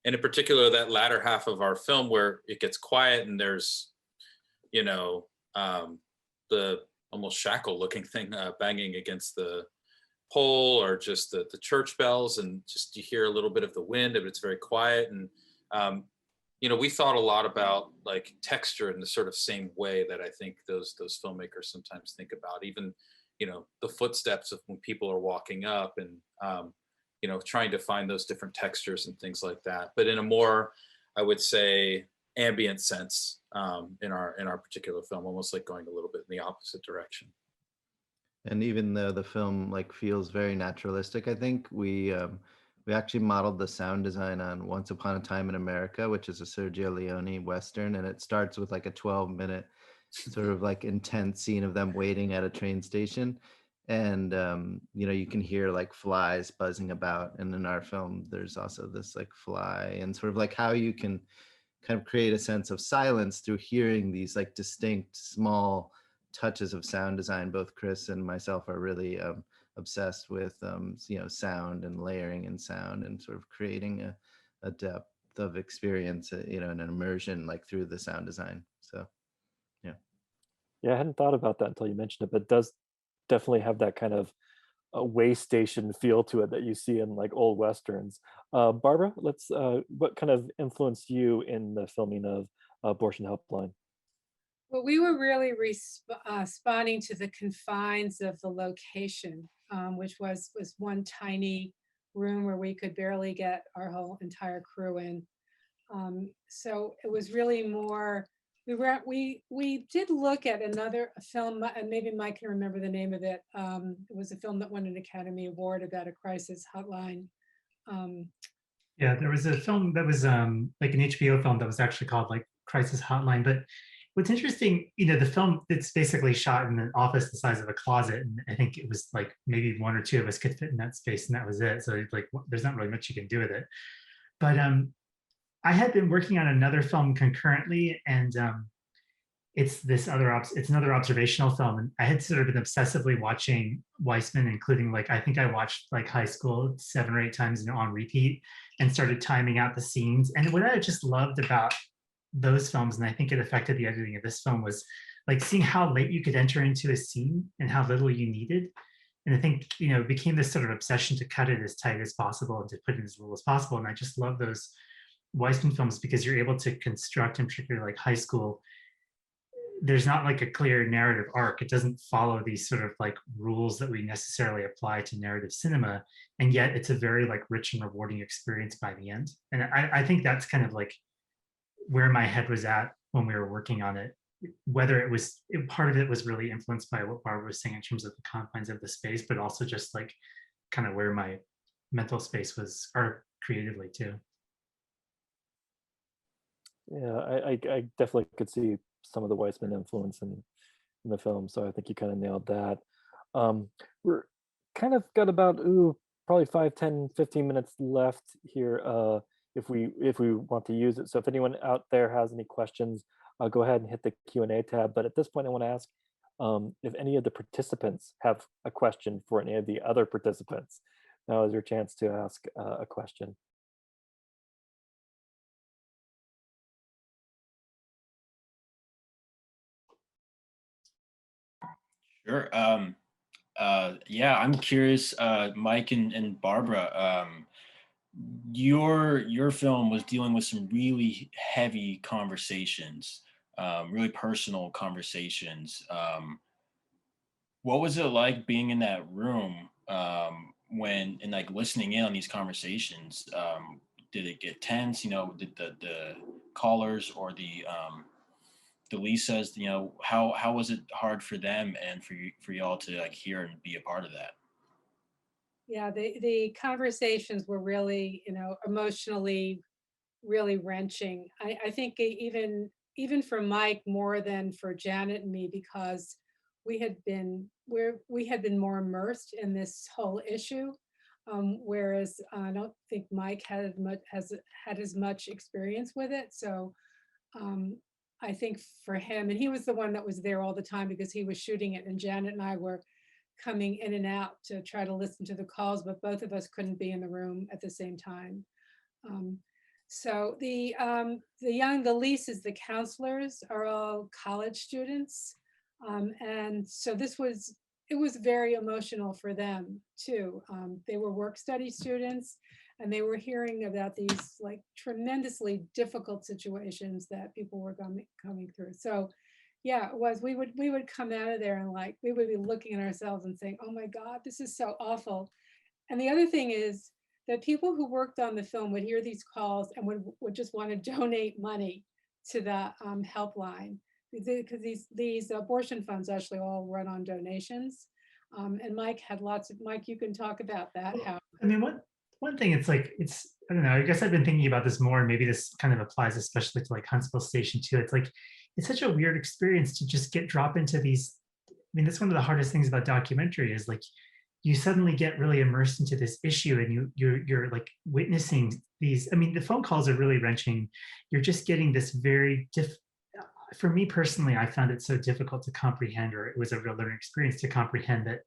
and in particular, that latter half of our film where it gets quiet and there's, you know, the almost shackle looking thing banging against the pole, or just the church bells, and just you hear a little bit of the wind, but it's very quiet. And we thought a lot about like texture in the sort of same way that I think those filmmakers sometimes think about, even the footsteps of when people are walking up, and trying to find those different textures and things like that, but in a more, I would say, ambient sense, in our particular film, almost like going a little bit in the opposite direction. And even though the film like feels very naturalistic, I think we actually modeled the sound design on Once Upon a Time in America, which is a Sergio Leone Western. And it starts with like a 12-minute sort of like intense scene of them waiting at a train station. And, you can hear like flies buzzing about. And in our film, there's also this like fly, and sort of like how you can kind of create a sense of silence through hearing these like distinct small touches of sound design. Both Chris and myself are really obsessed with sound and layering and sound, and sort of creating a depth of experience, an immersion like through the sound design. So Yeah, I hadn't thought about that until you mentioned it, but it does definitely have that kind of a way station feel to it that you see in like old westerns. Barbara, what kind of influenced you in the filming of Abortion Helpline? Well, we were really responding to the confines of the location, which was one tiny room where we could barely get our whole entire crew in. So it was really more. We did look at another film, and maybe Mike can remember the name of it. It was a film that won an Academy Award about a crisis hotline. Yeah, there was a film that was like an HBO film that was actually called like Crisis Hotline. But what's interesting, the film, it's basically shot in an office the size of a closet, and I think it was like maybe one or two of us could fit in that space, and that was it. So like, there's not really much you can do with it. But I had been working on another film concurrently, and it's another observational film, and I had sort of been obsessively watching Weissman, including like, I think I watched like High School 7 or 8 times on repeat, and started timing out the scenes. And what I just loved about those films, and I think it affected the editing of this film, was like seeing how late you could enter into a scene and how little you needed. And I think, it became this sort of obsession to cut it as tight as possible and to put in as little as possible. And I just love those Weissman films because you're able to construct, in particular like High School, there's not like a clear narrative arc. It doesn't follow these sort of like rules that we necessarily apply to narrative cinema. And yet it's a very like rich and rewarding experience by the end. And I think that's kind of like where my head was at when we were working on it. Whether part of it was really influenced by what Barbara was saying in terms of the confines of the space, but also just like kind of where my mental space was, or creatively too. Yeah, I definitely could see some of the Weissman influence in the film, so I think you kind of nailed that. We're kind of got about probably 5, 10, 15 minutes left here, if we want to use it. So if anyone out there has any questions, go ahead and hit the Q&A tab. But at this point, I want to ask if any of the participants have a question for any of the other participants. Now is your chance to ask a question. Sure. Yeah, I'm curious, Mike and Barbara. Your film was dealing with some really heavy conversations, really personal conversations. What was it like being in that room when and like listening in on these conversations? Did it get tense? Did the callers or the the Lisas, you know, how was it hard for them and for y'all to like hear and be a part of that? Yeah, the conversations were really, emotionally really wrenching. I think even for Mike more than for Janet and me, because we had been more immersed in this whole issue, whereas I don't think Mike had as much experience with it. So I think for him, and he was the one that was there all the time because he was shooting it, and Janet and I were coming in and out to try to listen to the calls, but both of us couldn't be in the room at the same time. So the Lisa's, the counselors are all college students. And so it was very emotional for them too. They were work study students, and they were hearing about these like tremendously difficult situations that people were coming through. So yeah, it was, we would come out of there and like, we would be looking at ourselves and saying, oh my God, this is so awful. And the other thing is that people who worked on the film would hear these calls and would just want to donate money to the helpline, because these abortion funds actually all run on donations. And Mike, you can talk about that. Well, How, I mean, one thing, it's like, I don't know, I guess I've been thinking about this more, and maybe this kind of applies especially to like Huntsville Station too. It's like, it's such a weird experience to just drop into these. I mean, that's one of the hardest things about documentary is like, you suddenly get really immersed into this issue, and you're like witnessing these. I mean, the phone calls are really wrenching. You're just getting this very for me personally, I found it so difficult to comprehend, or it was a real learning experience to comprehend that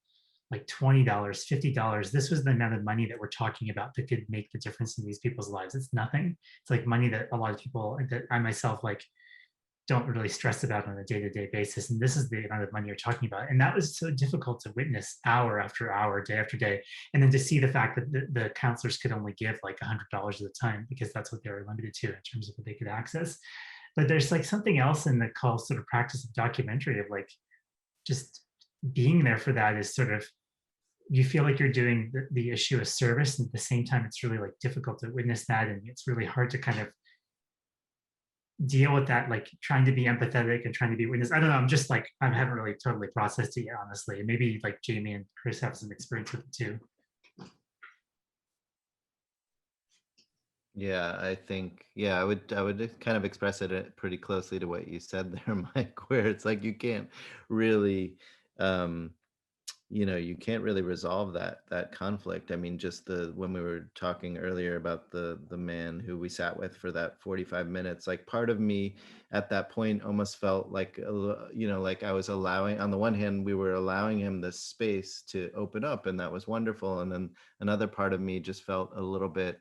like $20, $50, this was the amount of money that we're talking about that could make the difference in these people's lives. It's nothing. It's like money that a lot of people, that I myself like, don't really stress about on a day-to-day basis. And this is the amount of money you're talking about. And that was so difficult to witness hour after hour, day after day. And then to see the fact that the counselors could only give like $100 at a time, because that's what they were limited to in terms of what they could access. But there's like something else in the call sort of practice of documentary of like, just being there for that is sort of, you feel like you're doing the issue a service. And at the same time, it's really like difficult to witness that. And it's really hard to kind of deal with that, like trying to be empathetic and trying to be witness. I don't know. I'm just like, I haven't really totally processed it yet, honestly. And maybe like Jamie and Chris have some experience with it too. Yeah, I think, I would kind of express it pretty closely to what you said there, Mike, where it's like you can't really, you can't really resolve that conflict. I mean, just when we were talking earlier about the man who we sat with for that 45 minutes, like part of me at that point almost felt like, like I was allowing, on the one hand, we were allowing him this space to open up, and that was wonderful. And then another part of me just felt a little bit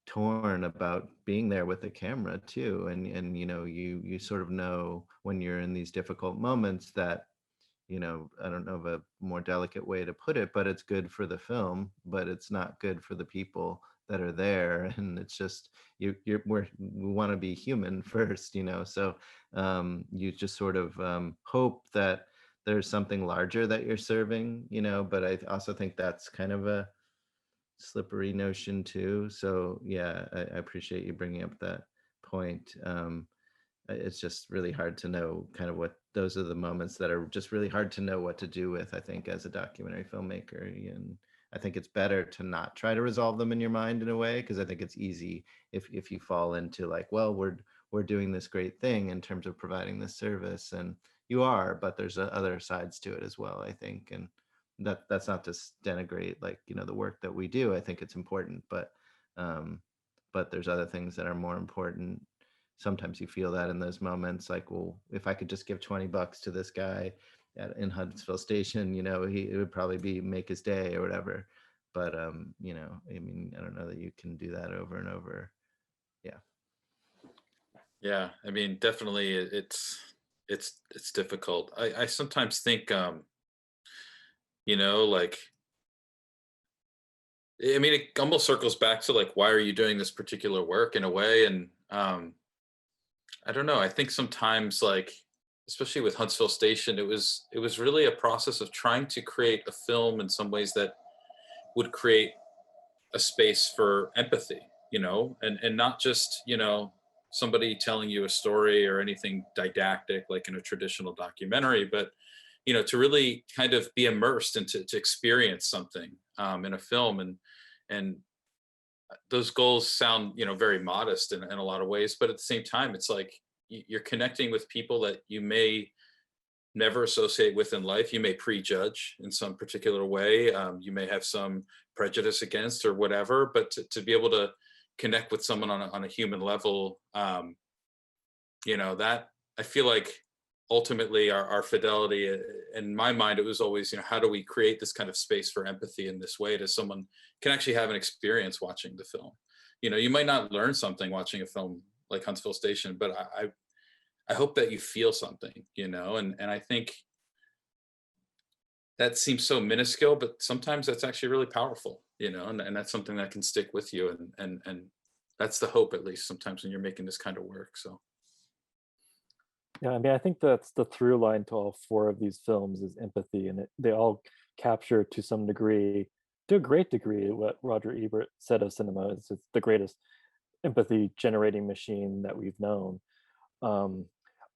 torn about being there with the camera too. And you sort of know when you're in these difficult moments that, I don't know of a more delicate way to put it, but it's good for the film, but it's not good for the people that are there. And it's just, we want to be human first, so you just sort of hope that there's something larger that you're serving, but I also think that's kind of a slippery notion too. So yeah, I appreciate you bringing up that point. It's just really hard to know kind of what, those are the moments that are just really hard to know what to do with, I think, as a documentary filmmaker. And I think it's better to not try to resolve them in your mind in a way, because I think it's easy if you fall into like, well, we're doing this great thing in terms of providing this service, and you are, but there's other sides to it as well, I think. And that's not to denigrate like, the work that we do. I think it's important, but there's other things that are more important. Sometimes you feel that in those moments, like, well, if I could just give $20 to this guy in Huntsville Station, it would probably make his day or whatever. But I mean, I don't know that you can do that over and over. Yeah, I mean, definitely it's difficult. I sometimes think like, I mean, it almost circles back to like, why are you doing this particular work in a way? And I don't know. I think sometimes, like, especially with Huntsville Station, it was really a process of trying to create a film in some ways that would create a space for empathy, and not just, somebody telling you a story or anything didactic like in a traditional documentary, but to really kind of be immersed and to experience something in a film. And those goals sound very modest in a lot of ways, but at the same time, it's like you're connecting with people that you may never associate with in life. You may prejudge in some particular way. You may have some prejudice against or whatever, but to be able to connect with someone on a human level, that I feel like ultimately our fidelity, in my mind, it was always, how do we create this kind of space for empathy in this way, to someone can actually have an experience watching the film. You might not learn something watching a film like Huntsville Station, but I hope that you feel something, and I think that seems so minuscule, but sometimes that's actually really powerful, and that's something that can stick with you. And that's the hope, at least sometimes when you're making this kind of work. So. Yeah, I mean, I think that's the through line to all four of these films is empathy, and they all capture to some degree, to a great degree, what Roger Ebert said of cinema is it's the greatest empathy generating machine that we've known.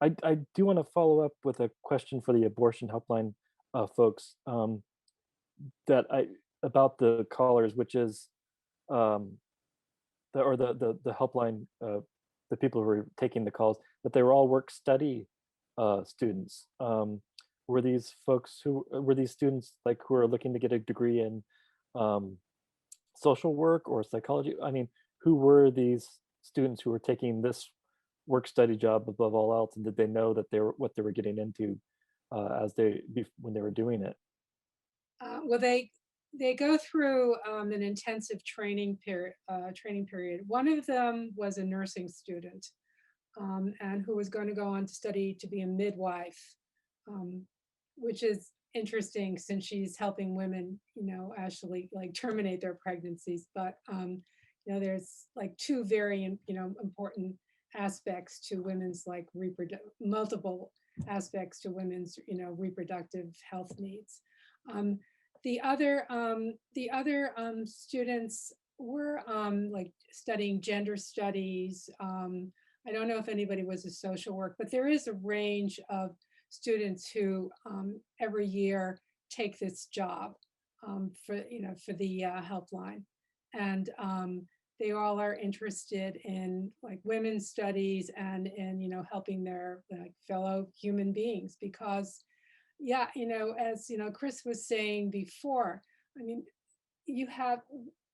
I do want to follow up with a question for the abortion helpline folks about the callers, which is the helpline, the people who were taking the calls, that they were all work study students. Were these students like who are looking to get a degree in social work or psychology? I mean, who were these students who were taking this work study job above all else, and did they know that what they were getting into when they were doing it? Well, they go through an intensive training period. One of them was a nursing student, and who was going to go on to study to be a midwife, which is interesting since she's helping women, actually like terminate their pregnancies. But there's like two very important aspects to women's like multiple aspects to women's reproductive health needs. The other students were like studying gender studies. I don't know if anybody was a social work, but there is a range of students who every year take this job for the helpline, and they all are interested in like women's studies and in helping their like fellow human beings, because as Chris was saying before, I mean, you have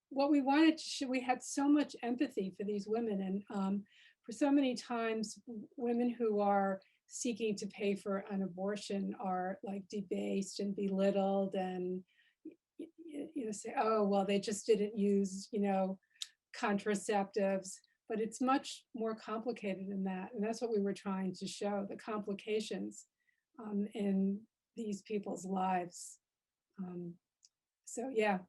what we wanted to show. We had so much empathy for these women, and for so many times women who are seeking to pay for an abortion are like debased and belittled, and say, oh well, they just didn't use contraceptives. But it's much more complicated than that, and that's what we were trying to show, the complications in these people's lives. So yeah,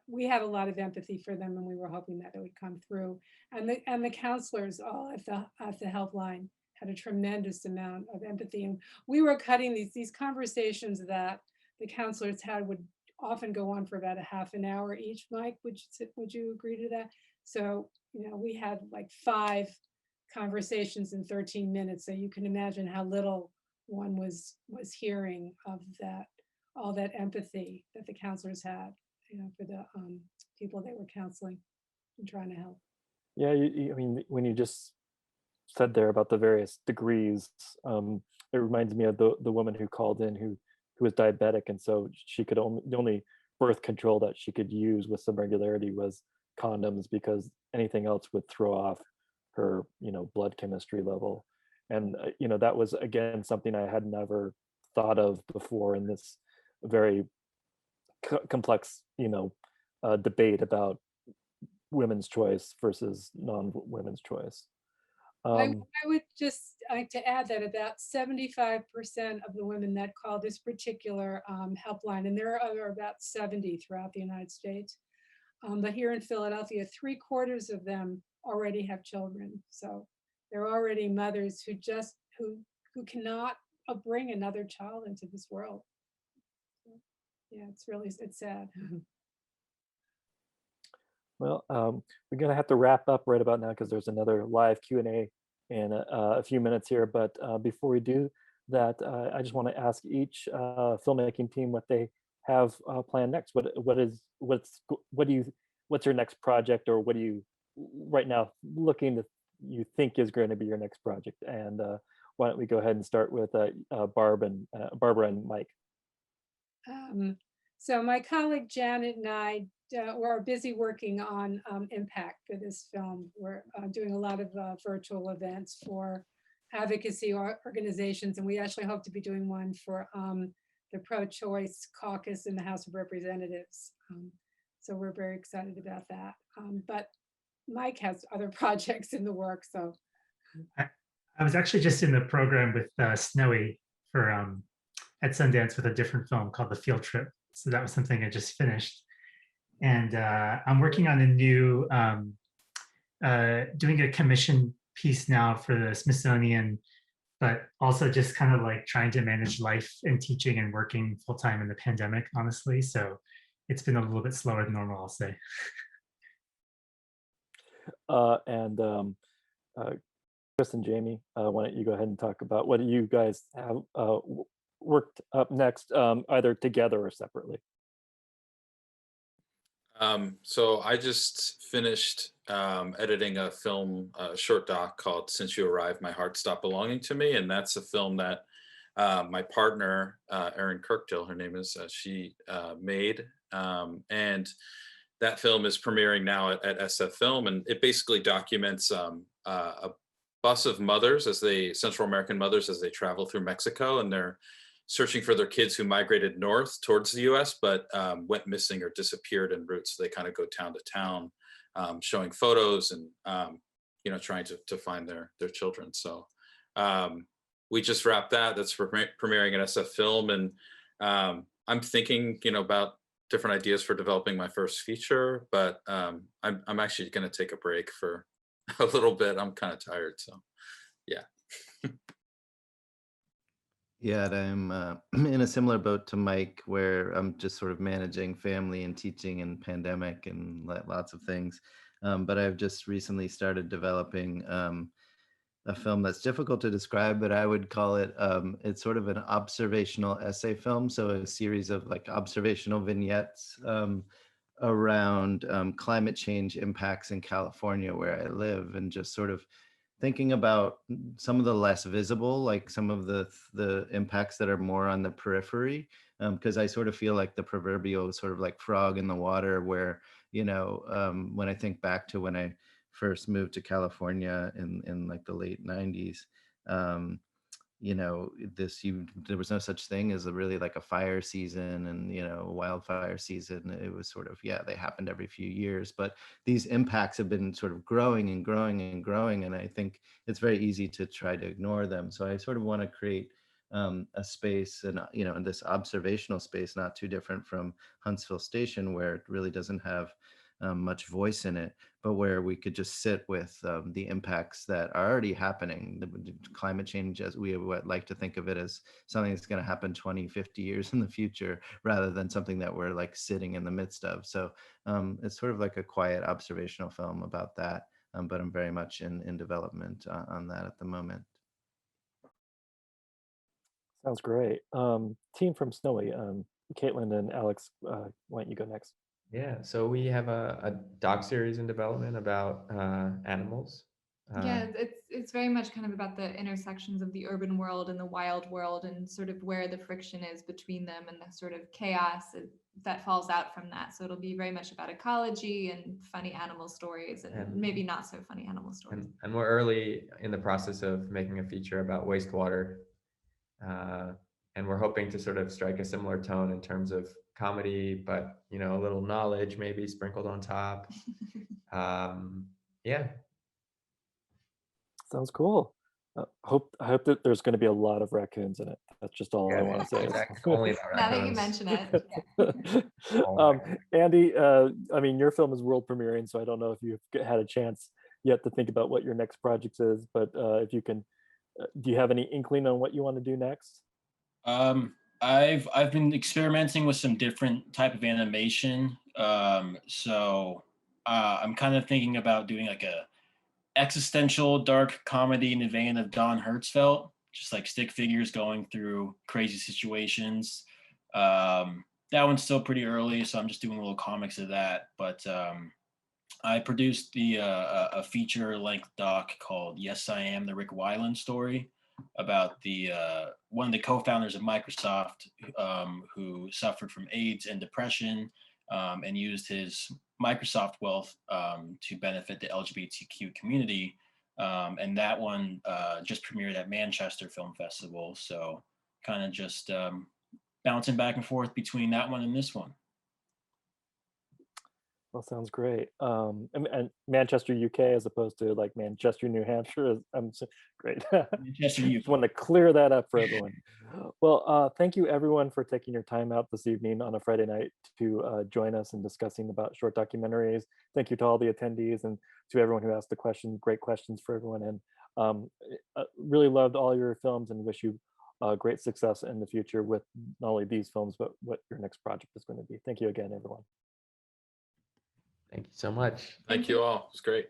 we had a lot of empathy for them, and we were hoping that it would come through. And the counselors all at the helpline had a tremendous amount of empathy. And we were cutting these conversations that the counselors had would often go on for about a half an hour each. Mike, would you agree to that? So, we had like 5 conversations in 13 minutes. So you can imagine how little one was hearing of that, all that empathy that the counselors had, for the people they were counseling and trying to help. Yeah, I mean, when you just said there about the various degrees, it reminds me of the woman who called in who was diabetic, and so she could the only birth control that she could use with some regularity was condoms, because anything else would throw off her blood chemistry level. And that was again something I had never thought of before in this very complex debate about women's choice versus non-women's choice. I would just like to add that about 75% of the women that call this particular helpline, and there are about 70 throughout the United States, but here in Philadelphia, 3/4 of them already have children. So they're already mothers who cannot bring another child into this world. Yeah, it's sad. Well, we're gonna have to wrap up right about now because there's another live Q&A in a few minutes here. But before we do that, I just want to ask each filmmaking team what they have planned next. What's your next project, or what do you right now looking to you think is going to be your next project? And why don't we go ahead and start with Barbara and Mike. So my colleague Janet and I we're busy working on impact for this film. We're doing a lot of virtual events for advocacy organizations, and we actually hope to be doing one for the pro-choice caucus in the House of Representatives. So we're very excited about that. But Mike has other projects in the works. So I was actually just in the program with Snowy for at Sundance with a different film called The Field Trip. So that was something I just finished. And I'm working on a new, doing a commission piece now for the Smithsonian, but also just kind of like trying to manage life and teaching and working full time in the pandemic, honestly. So it's been a little bit slower than normal, I'll say. Chris and Jamie, why don't you go ahead and talk about what you guys have worked up next, either together or separately? So I just finished editing a film, a short doc called "Since You Arrived, My Heart Stopped Belonging to Me," and that's a film that my partner, Erin Kirkdill, her name is, she made, and that film is premiering now at SF Film, and it basically documents a bus of mothers Central American mothers as they travel through Mexico, and they're searching for their kids who migrated north towards the US, but went missing or disappeared en route. So they kind of go town to town, showing photos and, trying to find their children. So we just wrapped that. That's premiering at SF Film. And I'm thinking, about different ideas for developing my first feature, but I'm actually going to take a break for a little bit. I'm kind of tired, so yeah. Yeah, I'm in a similar boat to Mike, where I'm just sort of managing family and teaching and pandemic and lots of things. But I've just recently started developing a film that's difficult to describe, but I would call it, it's sort of an observational essay film. So a series of like observational vignettes around climate change impacts in California, where I live, and just sort of thinking about some of the less visible, like some of the impacts that are more on the periphery, because I sort of feel like the proverbial sort of like frog in the water, where, when I think back to when I first moved to California in like the late 90s, there was no such thing as really like a fire season and, wildfire season. It was sort of, they happened every few years, but these impacts have been sort of growing and growing and growing. And I think it's very easy to try to ignore them. So I sort of want to create a space and, in this observational space, not too different from Huntsville Station, where it really doesn't have much voice in it, but where we could just sit with the impacts that are already happening. The climate change, as we would like to think of it, as something that's going to happen 20, 50 years in the future, rather than something that we're like sitting in the midst of. So it's sort of like a quiet observational film about that, but I'm very much in development on that at the moment. Sounds great. Team from Snowy, Kaitlyn and Alex, why don't you go next? Yeah, so we have a doc series in development about animals. Yeah, it's very much kind of about the intersections of the urban world and the wild world, and sort of where the friction is between them and the sort of chaos that falls out from that. So it'll be very much about ecology and funny animal stories, and maybe not so funny animal stories. And we're early in the process of making a feature about wastewater. And we're hoping to sort of strike a similar tone in terms of comedy, but a little knowledge maybe sprinkled on top. Yeah. Sounds cool. I hope that there's going to be a lot of raccoons in it. That's just all I want to say. Only now that you mention it. Andy, I mean, your film is world premiering, so I don't know if you've had a chance yet to think about what your next project is, but if you can, do you have any inkling on what you want to do next? I've been experimenting with some different type of animation. So I'm kind of thinking about doing like a existential dark comedy in the vein of Don HUNTSVILLE, just like stick figures going through crazy situations. That one's still pretty early, so I'm just doing little comics of that. But I produced a feature-length doc called "Yes, I Am: The Rick Weiland Story," about the one of the co-founders of Microsoft who suffered from AIDS and depression, and used his Microsoft wealth to benefit the LGBTQ community. And that one just premiered at Manchester Film Festival. So kind of just bouncing back and forth between that one and this one. Well, sounds great. And Manchester, UK, as opposed to like Manchester, New Hampshire. Great. Manchester, Just wanted to clear that up for everyone. Well, thank you everyone for taking your time out this evening on a Friday night to join us in discussing about short documentaries. Thank you to all the attendees and to everyone who asked the questions. Great questions for everyone. And really loved all your films and wish you great success in the future with not only these films, but what your next project is going to be. Thank you again, everyone. Thank you so much. Thank you all. It was great.